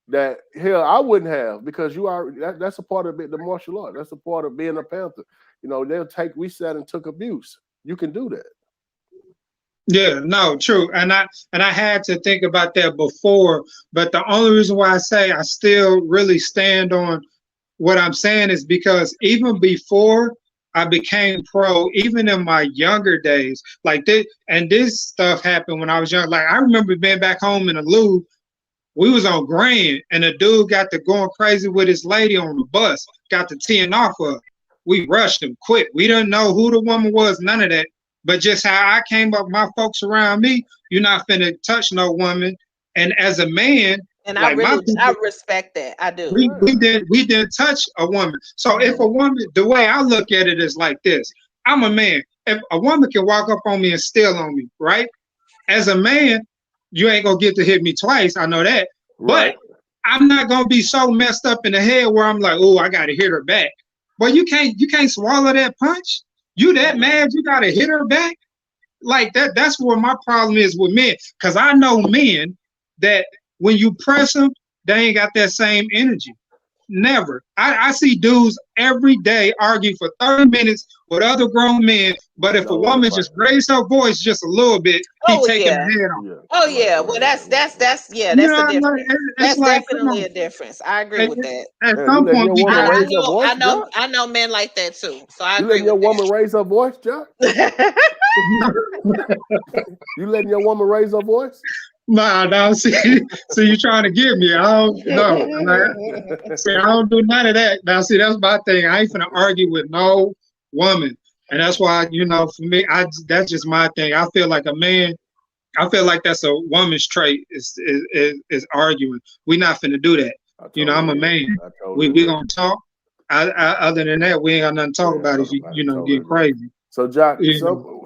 that hell I wouldn't have, because you are that's a part of it, the martial art. That's a part of being a Panther. We sat and took abuse. You can do that. Yeah, no, true. And I had to think about that before, but the only reason why I say I still really stand on what I'm saying is because even before I became pro, even in my younger days, like this stuff happened when I was young. Like, I remember being back home in the Louvre. We was on Grand, and a dude got to going crazy with his lady on the bus, got to teeing off her. We rushed him quick. We didn't know who the woman was, none of that. But just how I came up, my folks around me, you're not finna touch no woman. And as a man, and like, I respect that. I do. We didn't touch a woman. So if a woman, the way I look at it is like this: I'm a man. If a woman can walk up on me and steal on me, right? As a man, you ain't gonna get to hit me twice. I know that. Right. But I'm not gonna be so messed up in the head where I'm like, oh, I gotta hit her back. But you can't swallow that punch. You that mad you gotta hit her back? Like that. That's where my problem is with men. Cause I know men that when you press them, they ain't got that same energy. Never. I see dudes every day argue for 30 minutes with other grown men, but if a woman just raised her voice just a little bit, he taking her head off. Yeah. Oh yeah. Well, that's the difference. That's like, definitely a difference. I agree with that. At some point, I know men like that too. So I agree. You letting your woman raise her voice, Jack? You letting your woman raise her voice? No, see, you trying to get me. I don't know. See, I don't do none of that. Now, see, that's my thing. I ain't finna argue with no woman. And that's why, for me, that's just my thing. I feel like a man, I feel like that's a woman's trait is arguing. We're not finna do that. I'm a man. We gonna talk. Other than that, we ain't got nothing to talk about if you get crazy. So, Jock,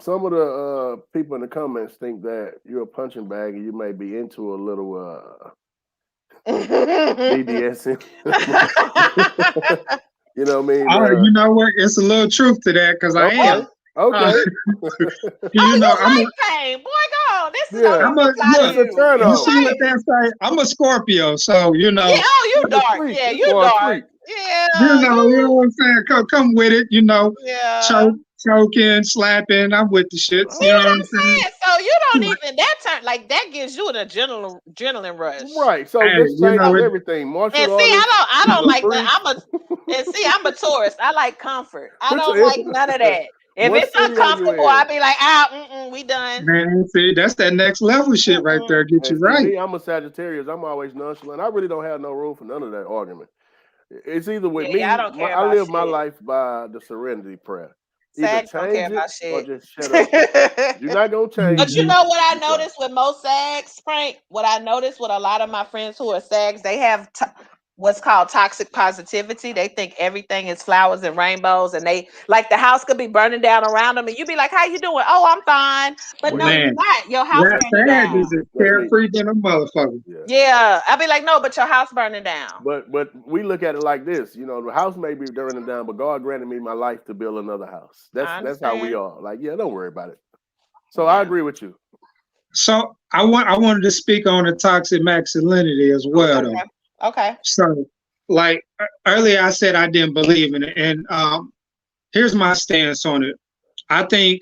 some of the people in the comments think that you're a punching bag and you may be into a little BDSM. You know what I mean? You know what? It's a little truth to that because I am. Okay. I'm like pain. Boy, go. This is I'm a Scorpio, so Yeah, you dark. Yeah, you dark. Yeah. You know what I'm saying? Come with it, Yeah. Choking, slapping. I'm with the shit. You know what I'm saying? So you don't even that gives you an adrenaline rush. Right. So this changes everything. Martial arts. And see, I don't like that. I'm a Taurus. I like comfort. I don't like none of that. If it's uncomfortable, I'll be like, we done. Man, see, that's that next level shit right there. Get you right. Me, I'm a Sagittarius. I'm always nonchalant. I really don't have no room for none of that argument. It's either with me. I live my life by the serenity prayer. Either change it or just shut up. You're not gonna change. But you know what I noticed with most SAGs, Frank? What I noticed with a lot of my friends who are SAGs, they have what's called toxic positivity. They think everything is flowers and rainbows, and they like the house could be burning down around them, and you be like, "How you doing?" "Oh, I'm fine." But no, you're Man, not. Your house burning that down. is a That's me. carefree than a motherfucker. Yeah. Yeah, I'll be like, "No, but your house burning down." But we look at it like this, you know, the house may be burning down, but God granted me my life to build another house. I That's how we understand. are. Like, yeah, don't worry about it. So I Yeah. agree with you. So I wanted to speak on the toxic masculinity as well, though. Okay. Okay. So, like earlier, I said I didn't believe in it, and here's my stance on it. I think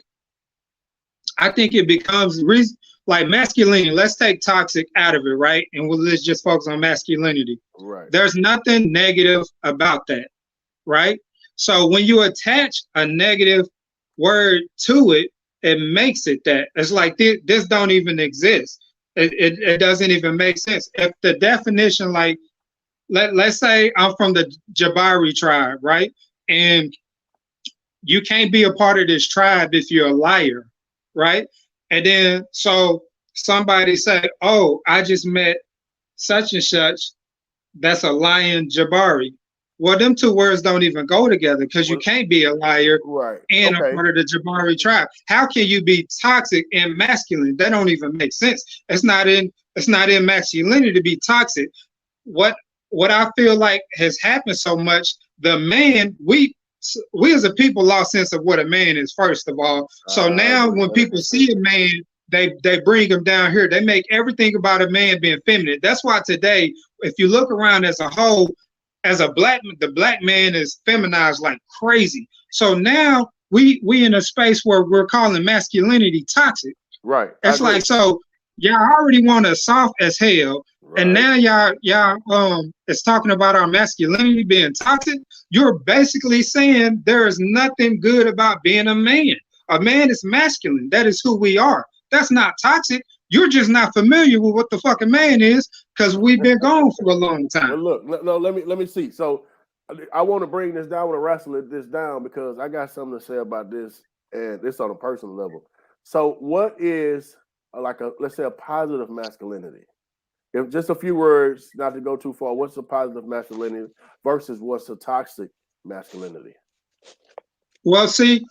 it becomes like masculinity. Let's take toxic out of it, right? And let's just focus on masculinity. Right. There's nothing negative about that, right? So when you attach a negative word to it, it makes it that. It's like this don't even exist. It doesn't even make sense. If the definition, like, let's say I'm from the Jabari tribe, right? And you can't be a part of this tribe if you're a liar, right? And then so somebody say, "Oh, I just met such and such. That's a lying Jabari." Well, them two words don't even go together because you can't be a liar Right. and Okay. a part of the Jabari tribe. How can you be toxic and masculine? That don't even make sense. It's not in masculinity to be toxic. What I feel like has happened so much, the man, we as a people lost sense of what a man is, first of all. So now when people see a man, they bring him down here. They make everything about a man being feminine. That's why today, if you look around as a whole, the black man is feminized like crazy. So now we in a space where we're calling masculinity toxic. Right. It's like, so y'all already want us soft as hell. Right. And now y'all it's talking about our masculinity being toxic. You're basically saying there is nothing good about being a man. A man is masculine. That is who we are. That's not toxic. You're just not familiar with what the fucking man is because we've been gone for a long time. Well, look, no, let me see. So I want to bring this down. I want to wrestle this down because I got something to say about this, and this on a personal level. So what is let's say a positive masculinity? If just a few words, not to go too far, what's a positive masculinity versus what's a toxic masculinity? Well, see,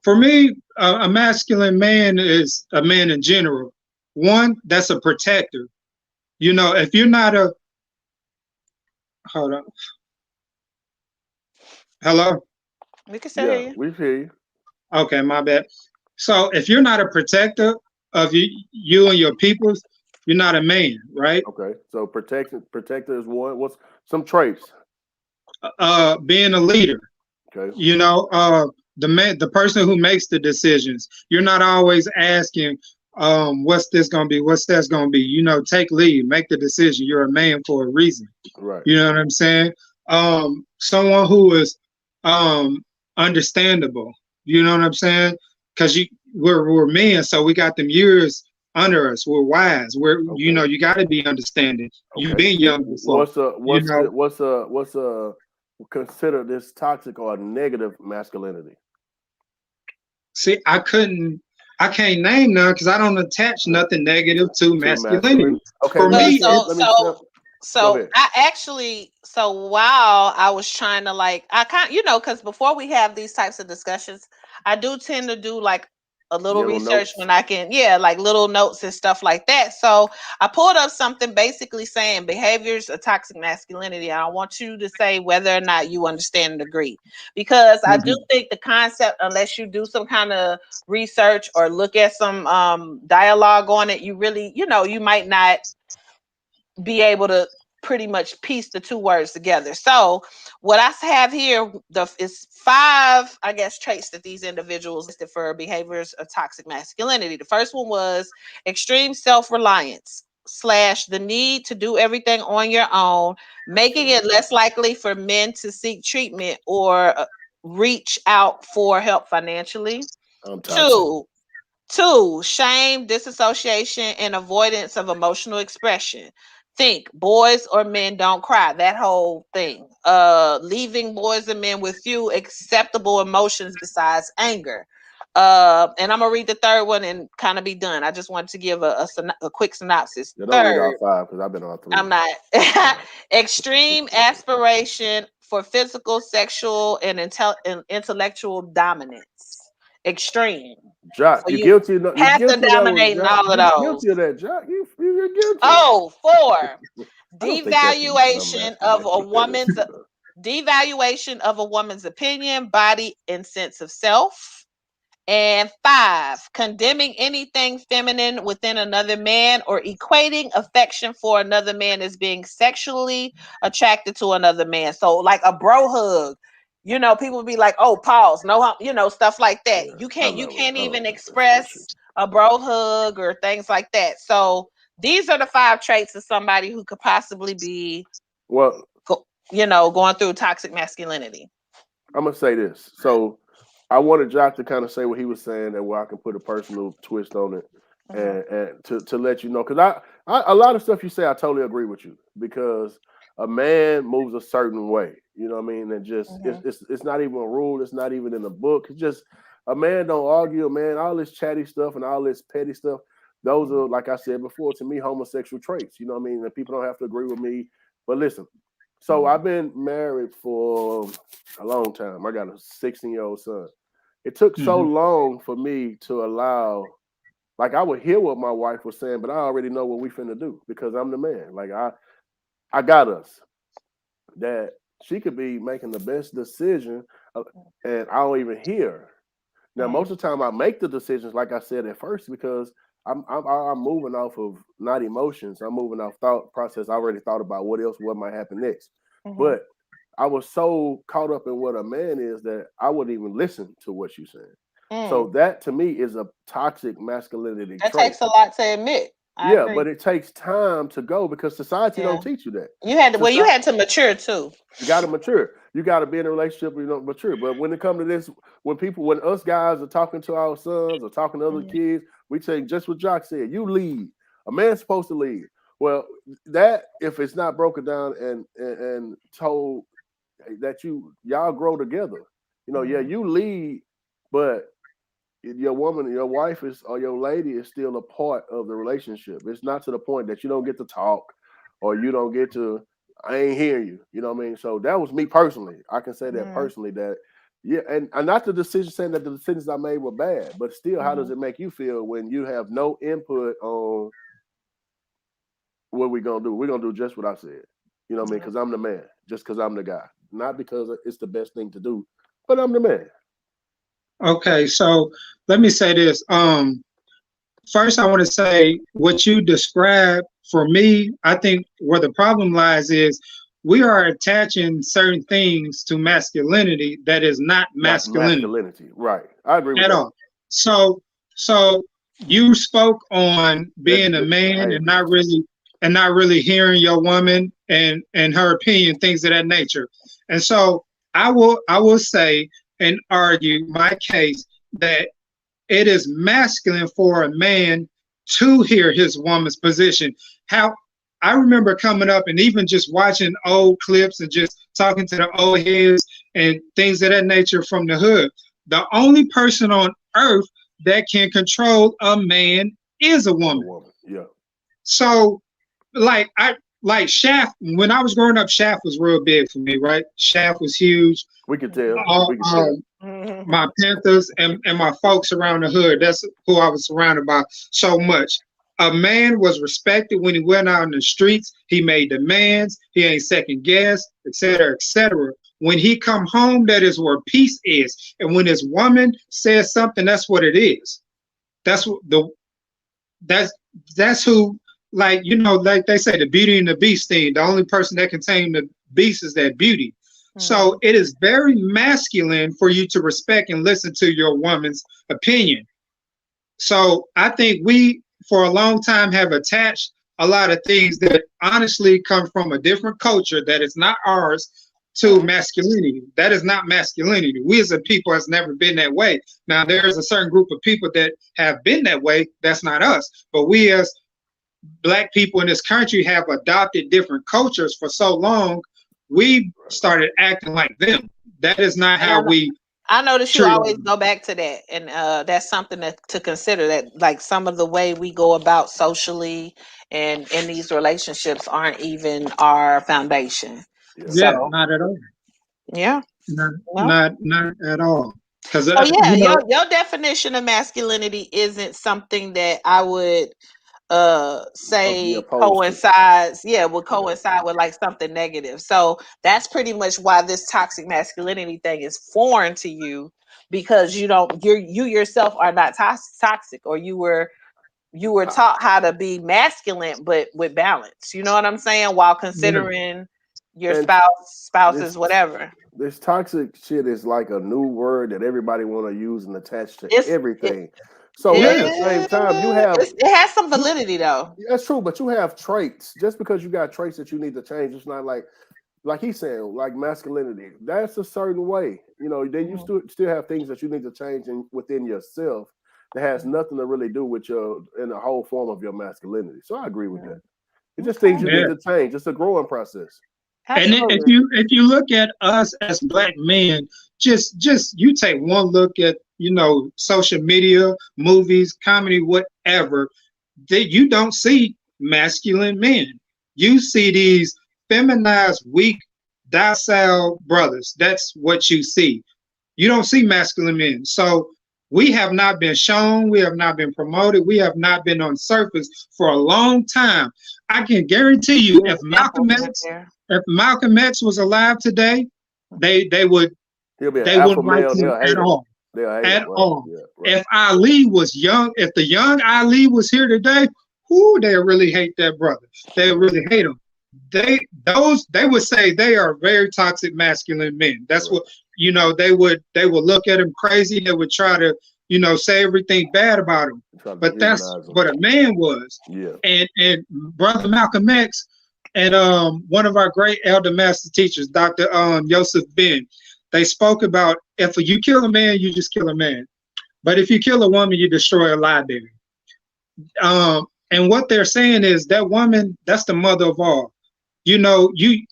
for me, a masculine man is a man in general. One, that's a protector. You know, if you're not a, hold on. Hello? We can still hear you. We hear you. Okay, my bad. So if you're not a protector of you and your peoples, you're not a man, right? Okay. So protector is one. What's some traits? Being a leader. Okay. You know, the person who makes the decisions. You're not always asking, what's this gonna be? What's that's gonna be? You know, take lead, make the decision. You're a man for a reason. Right. You know what I'm saying? Someone who is understandable. You know what I'm saying? Because we're men, so we got them years under us. We're wise. You know, you got to be understanding. Okay. You've been young before. What's consider this toxic or negative masculinity? See, I can't name none because I don't attach nothing negative to masculinity. Okay. For me, so I actually, while I was trying to because before we have these types of discussions, I do tend to do like a little research when I can, like little notes and stuff like that. So I pulled up something basically saying behaviors of toxic masculinity. And I want you to say whether or not you understand and agree, because I do think the concept, unless you do some kind of research or look at some dialogue on it, you really, you might not be able to pretty much piece the two words together. So what I have here is 5, I guess, traits that these individuals listed for behaviors of toxic masculinity. The first one was extreme self-reliance / the need to do everything on your own, making it less likely for men to seek treatment or reach out for help financially. 2, shame, disassociation, and avoidance of emotional expression. Think boys or men don't cry. That whole thing. Leaving boys and men with few acceptable emotions besides anger. And I'm gonna read the third one and kind of be done. I just wanted to give a quick synopsis. Yeah, don't read all 5 because I've been on 3. I'm not. Extreme aspiration for physical, sexual, and intellectual dominance. Extreme. Jock, So you're you guilty. You're have to guilty of that one, dominate in Jock. all of You're those. guilty of that, Jock. You're guilty. Oh, 4. I don't think that's Devaluation of a woman's though. devaluation of a woman's opinion, body, and sense of self. And 5, condemning anything feminine within another man or equating affection for another man as being sexually attracted to another man. So like a bro hug, you know, people be like, oh, pause, no, you know, stuff like that. Yeah, You can't even that's express a bro hug or things like that. So these are the 5 traits of somebody who could possibly be, well, you know, going through toxic masculinity. I'm gonna say this. So I wanted Jock to kind of say what he was saying and where I can put a personal twist on it, and to let you know, because I a lot of stuff you say I totally agree with you, because a man moves a certain way, you know what I mean, and just it's not even a rule, it's not even in the book. It's just a man don't argue, man. All this chatty stuff and all this petty stuff, those are, like I said before, to me, homosexual traits. You know what I mean? And people don't have to agree with me, but listen. So I've been married for a long time. I got a 16-year-old son. It took so long for me to allow, like, I would hear what my wife was saying, but I already know what we finna do because I'm the man. Like, I got us that she could be making the best decision, and I don't even hear her. Now, most of the time I make the decisions, like I said at first, because I'm moving off of not emotions. I'm moving off thought process. I already thought about what might happen next. But I was so caught up in what a man is that I wouldn't even listen to what you said. So that to me is a toxic masculinity that trait. takes a lot to admit. I agree. But it takes time to go because society don't teach you that. You had to, you had to mature too. You got to mature. You got to be in a relationship where you don't mature. But when it comes to this, when us guys are talking to our sons or talking to other kids, we take just what Jock said. You lead. A man's supposed to lead. Well, that if it's not broken down and told that y'all grow together, you know, you lead, but your woman, your wife is, or your lady is still a part of the relationship. It's not to the point that you don't get to talk or you don't get to, I ain't hear you. You know what I mean? So that was me personally. I can say that personally, that and not the decision saying that the decisions I made were bad, but still, how does it make you feel when you have no input on what we're gonna do? We're gonna do just what I said. You know what I mean? Because I'm the man, just because I'm the guy, not because it's the best thing to do, but I'm the man. Okay, so let me say this. First, I want to say what you described, for me, I think where the problem lies is we are attaching certain things to masculinity that is not masculinity. Right. I agree with at that. all. So you spoke on being a man and not really hearing your woman and her opinion, things of that nature. And so I will say and argue my case that it is masculine for a man to hear his woman's position. How I remember coming up and even just watching old clips and just talking to the old heads and things of that nature from the hood. The only person on earth that can control a man is a woman. Yeah. So like Shaft, when I was growing up, Shaft was real big for me, right? Shaft was huge. We could tell. My Panthers and my folks around the hood, that's who I was surrounded by so much. A man was respected when he went out in the streets. He made demands. He ain't second guessed, etc., etc. When he come home, that is where peace is. And when his woman says something, that's what it is. That's who, like, you know, like they say, the Beauty and the Beast thing. The only person that can tame the beast is that beauty. So it is very masculine for you to respect and listen to your woman's opinion. So I think we, for a long time, have attached a lot of things that honestly come from a different culture that is not ours to masculinity. That is not masculinity. We as a people has never been that way. Now, there is a certain group of people that have been that way. That's not us. But we as Black people in this country have adopted different cultures for so long. We started acting like them. That is not how we I notice you True. always go back to that, and that's something to consider. That like some of the way we go about socially and in these relationships aren't even our foundation. Yeah, So not at all. yeah, Not no. not at all. Because So yeah, you know, your definition of masculinity isn't something that I would Be say opposed to. coincides would coincide with like something negative. So that's pretty much why this toxic masculinity thing is foreign to you, because you yourself are not toxic, or you were taught how to be masculine but with balance, you know what I'm saying, while yeah, considering your And spouses this whatever. this toxic shit is like a new word that everybody want to use and attach to It's it, everything. So at yeah, the same time, you have it has some you. validity though. That's true, but you have traits. Just because you got traits that you need to change, it's not like he's saying, like masculinity. That's a certain way. You know, then you still have things that you need to change within yourself that has nothing to really do with in the whole form of your masculinity. So I agree with that. It's just things you yeah. need to change. It's a growing process. And then Absolutely. if you look at us as black men, just you take one look at, you know, social media, movies, comedy, whatever, that you don't see masculine men. You see these feminized, weak, docile brothers. That's what you see. You don't see masculine men. So we have not been shown, we have not been promoted, we have not been on surface for a long time. I can guarantee you, Good examples right there. If Malcolm X was alive today, they He'll be an alpha wouldn't like male. him They'll hate at him. all. They'll hate At him. Right? all. Yeah, right. If Ali was young, if the young Ali was here today, they really hate that brother. They really hate him. They would say they are very toxic masculine men. That's Right. what, you know, they would look at him crazy. They would try to, you know, say everything bad about him. But that's dehumanize him. what a man was. Yeah. And brother Malcolm X and one of our great elder master teachers, Dr. Joseph Ben, they spoke about, if you kill a man, you just kill a man. But if you kill a woman, you destroy a library. And what they're saying is that woman, that's the mother of all. You know, you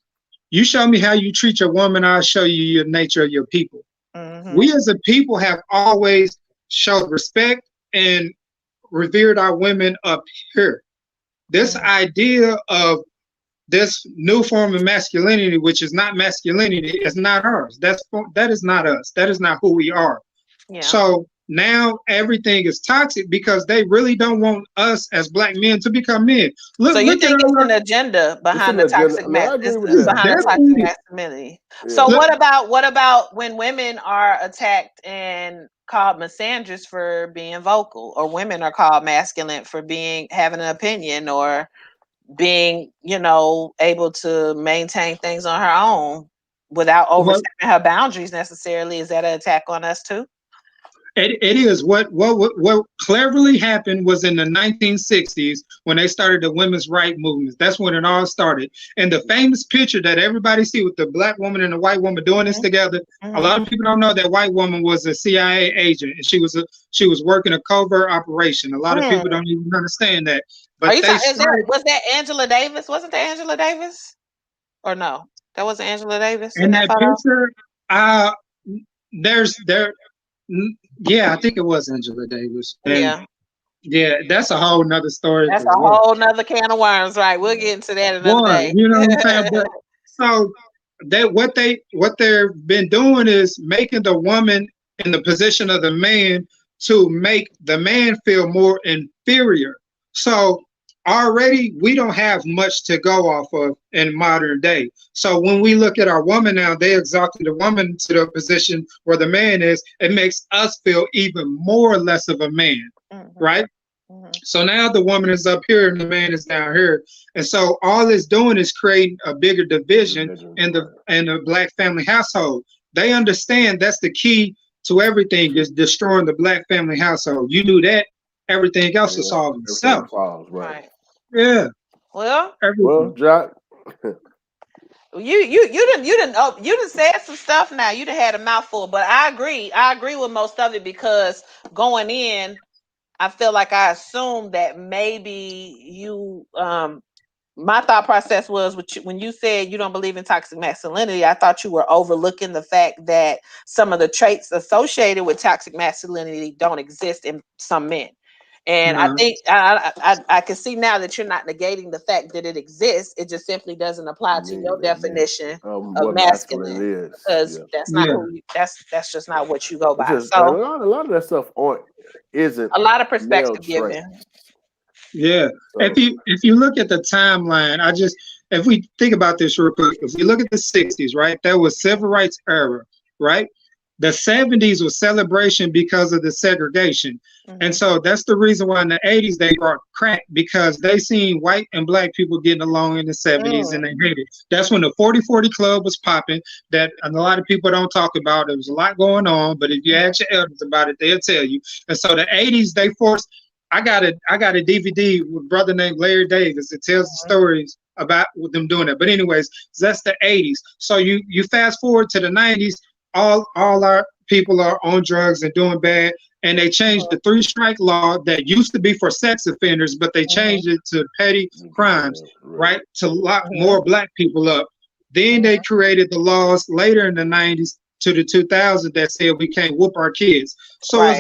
show me how you treat your woman, I'll show you your nature of your people. We as a people have always showed respect and revered our women up here. This idea of this new form of masculinity, which is not masculinity, is not ours. That is not us. That is not who we are. Yeah. So now everything is toxic because they really don't want us as black men to become men. So you think it's an agenda behind the toxic masculinity? Yeah. So what about when women are attacked and called misandrous for being vocal, or women are called masculine for having an opinion, or being, you know, able to maintain things on her own without overstepping her boundaries necessarily? Is that an attack on us too? It is. What cleverly happened was in the 1960s when they started the women's rights movement. That's when it all started. And the famous picture that everybody see with the black woman and the white woman doing this together, a lot of people don't know that white woman was a CIA agent, and she was working a covert operation. A lot of people don't even understand that. But was that Angela Davis? Wasn't that Angela Davis? Or no? That wasn't Angela Davis in that picture. Yeah, I think it was Angela Davis. And yeah, that's a whole nother story. That's a whole nother can of worms, right? We'll get into that another day. You know what I'm saying? But, so what they've been doing is making the woman in the position of the man to make the man feel more inferior. So already we don't have much to go off of in modern day. So when we look at our woman now, they exalted the woman to the position where the man is. It makes us feel even more or less of a man, right? So now the woman is up here and the man is down here, and so all it's doing is creating a bigger division in the black family household. They understand that's the key to everything, is destroying the black family household. You do that, everything else will solve itself. Right. Yeah. Well, Jack. You done said some stuff now. You done had a mouthful, but I agree with most of it, because going in, I feel like I assumed that maybe you my thought process was when you said you don't believe in toxic masculinity, I thought you were overlooking the fact that some of the traits associated with toxic masculinity don't exist in some men. And I think I can see now that you're not negating the fact that it exists. It just simply doesn't apply to your definition of what masculine, masculine is. because that's not who you, that's just not what you go by. Just, So a lot of that stuff isn't a lot of male perspective traits. given. Yeah. So, If you look at the timeline, if we think about this real quick, if we look at the 60s, right, there was civil rights era, right? The 70s was celebration because of the segregation. And so that's the reason why in the 80s they brought crack, because they seen white and black people getting along in the 70s and they hated it. That's when the 40-40 club was popping, that a lot of people don't talk about. There was a lot going on, but if you ask your elders about it, they'll tell you. And so the 80s, they forced. I got a DVD with a brother named Larry Davis that tells the stories about them doing that. But anyways, that's the 80s. So you fast forward to the 90s, all our people are on drugs and doing bad, and they changed the 3-strike law that used to be for sex offenders, but they changed it to petty crimes, right, to lock more black people up. Then they created the laws later in the 90s to the 2000s that said we can't whoop our kids. So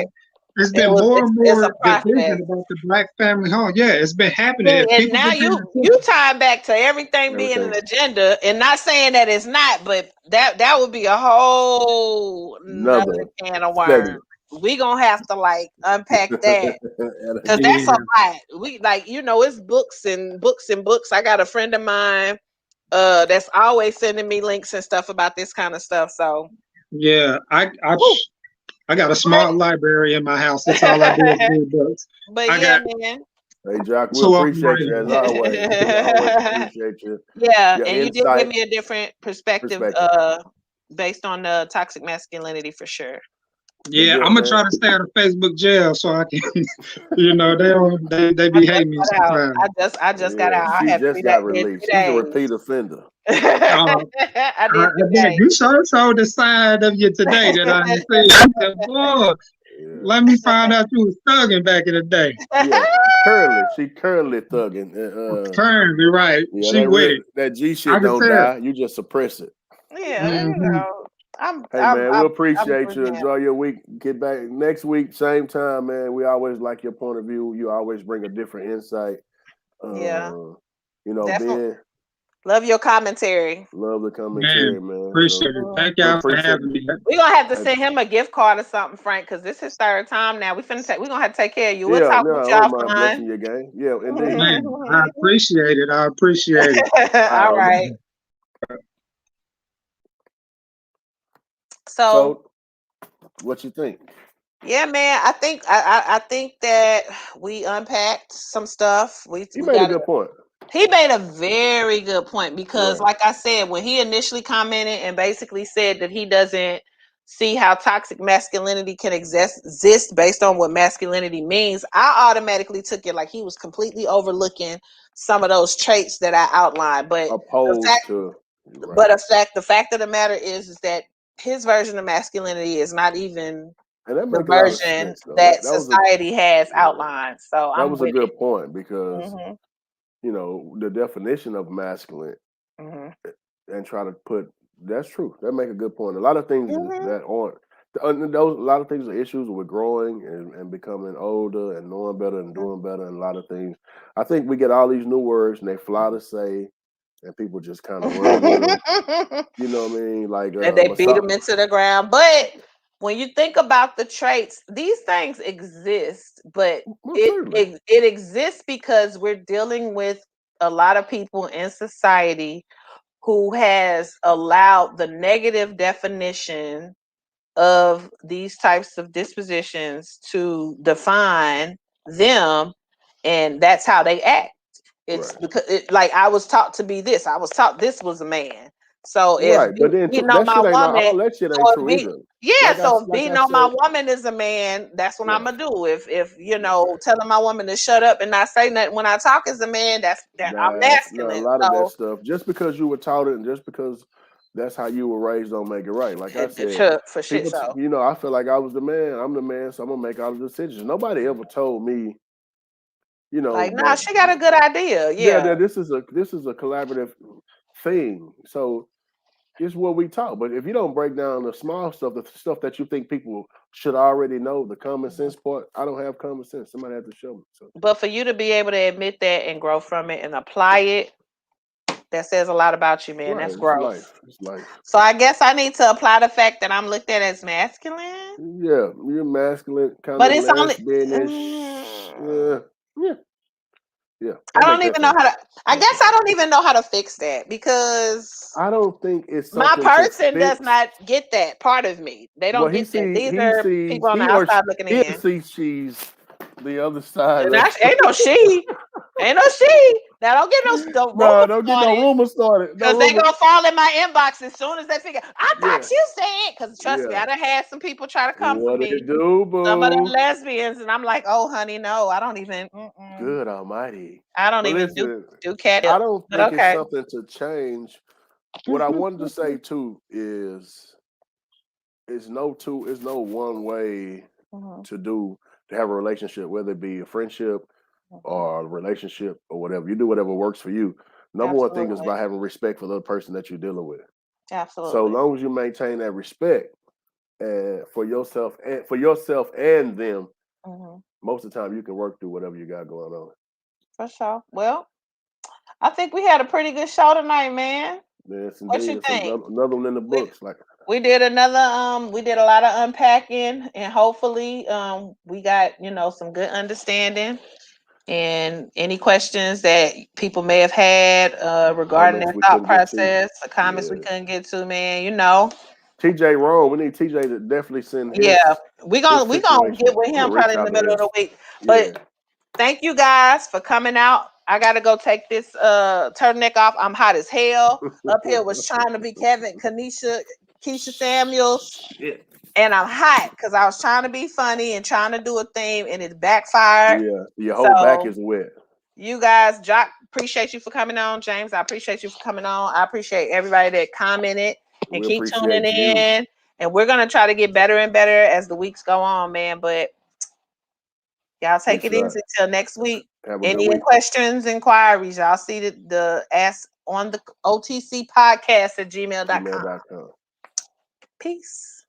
it's been more and more division about the black family home. Yeah, it's been happening. And now you tie back to everything being an agenda, and not saying that it's not, but that would be a whole another can of worms. We gonna have to like unpack that, because that's a lot. We it's books and books and books. I got a friend of mine that's always sending me links and stuff about this kind of stuff. So yeah, I got a small library in my house. That's all I do is read books. But man. Hey, Jock, we appreciate you as always. We always appreciate you. Yeah, and you did give me a different perspective. Based on the toxic masculinity for sure. Yeah, I'm gonna try to stay out of Facebook jail so I can, they be hating me sometimes. I just got out. She just got released. She's a repeat offender. I did. You saw the side of you today that I said, boy, let me find out you was thugging back in the day. Yeah, she currently thugging. Currently, right. Yeah, she with it. That G shit don't die. You just suppress it. Yeah, man, we appreciate you. Enjoy your week. Get back next week, same time, man. We always like your point of view. You always bring a different insight. Ben. Love your commentary. Love the commentary, man. Appreciate it. Thank y'all for having me. We're gonna have to send him a gift card or something, Frank, because this is third time now. We're gonna have to take care of you. We'll talk with y'all fine. Your game. Yeah, indeed. Man, I appreciate it. All right. So what you think? Yeah, man, I think that we unpacked some stuff. He made a good point. He made a very good point, because like I said, when he initially commented and basically said that he doesn't see how toxic masculinity can exist based on what masculinity means, I automatically took it like he was completely overlooking some of those traits that I outlined. But the fact of the matter is that his version of masculinity is not even the version that society has outlined. So that was a good point, because the definition of masculine and try to put that's true. That make a good point. A lot of things that aren't a lot of things are issues with growing and becoming older and knowing better and doing better, and a lot of things. I think we get all these new words and they fly to say, and people just kind of run with them. You know what I mean? Like, and they beat them into the ground. But when you think about the traits, these things exist, but it exists because we're dealing with a lot of people in society who has allowed the negative definition of these types of dispositions to define them, and that's how they act. It's because I was taught to be this. I was taught this was a man. So if beating on my woman, beating on my woman is a man, that's what I'm gonna do. If telling my woman to shut up and not say nothing when I talk is a man, I'm masculine. A lot of that stuff, just because you were taught it and just because that's how you were raised, don't make it right. Like I said, for shit show. I feel like I was the man. I'm the man, so I'm gonna make all the decisions. Nobody ever told me You know, Like, nah, she got a good idea. Yeah. This is a collaborative thing. So it's what we talk. But if you don't break down the small stuff, the stuff that you think people should already know, the common sense part, I don't have common sense. Somebody has to show me. So. But for you to be able to admit that and grow from it and apply it, that says a lot about you, man. Right, That's growth. It's life. So I guess I need to apply the fact that I'm looked at as masculine. Yeah, you're masculine, kind But of it's only. Yeah. I don't even know how to. I guess I don't even know how to fix that because I don't think it's my something person to does fix. not get that part of me. They don't get that. These are people on the outside looking in. He sees she's the other side. Ain't no she. Ain't no she. Now don't get don't get no rumors started. Because they gonna fall in my inbox as soon as they figure. I thought you said. Because trust me, I done had some people try to come for me. Some of them lesbians, and I'm like, oh honey, no, I don't even. Good almighty. I don't even do cat. I don't think it's something to change. What I wanted to say too is no one way to have a relationship, whether it be a friendship or a relationship or whatever. You do whatever works for you. Number one thing is about having respect for the person that you're dealing with. Absolutely. So long as you maintain that respect for yourself and them, most of the time you can work through whatever you got going on. For sure. Well, I think we had a pretty good show tonight, man. Yes, what you think? Another one in the books. We did another we did a lot of unpacking, and hopefully we got some good understanding. And any questions that people may have had regarding their thought process, the comments we couldn't get to, man, TJ wrong. We need TJ to definitely send his. Yeah, we gonna get with him probably in the middle of the week. But thank you guys for coming out. I gotta go take this turtleneck off. I'm hot as hell. Up here was trying to be Keisha Samuels. Shit. And I'm hot because I was trying to be funny and trying to do a theme, and it backfired. Yeah, your whole back is wet. You guys, Jock, appreciate you for coming on. James, I appreciate you for coming on. I appreciate everybody that commented and keep tuning in. And we're gonna try to get better and better as the weeks go on, man. But y'all take it easy till next week. Any questions, inquiries, y'all see the ask on the OTC podcast at gmail.com. Peace.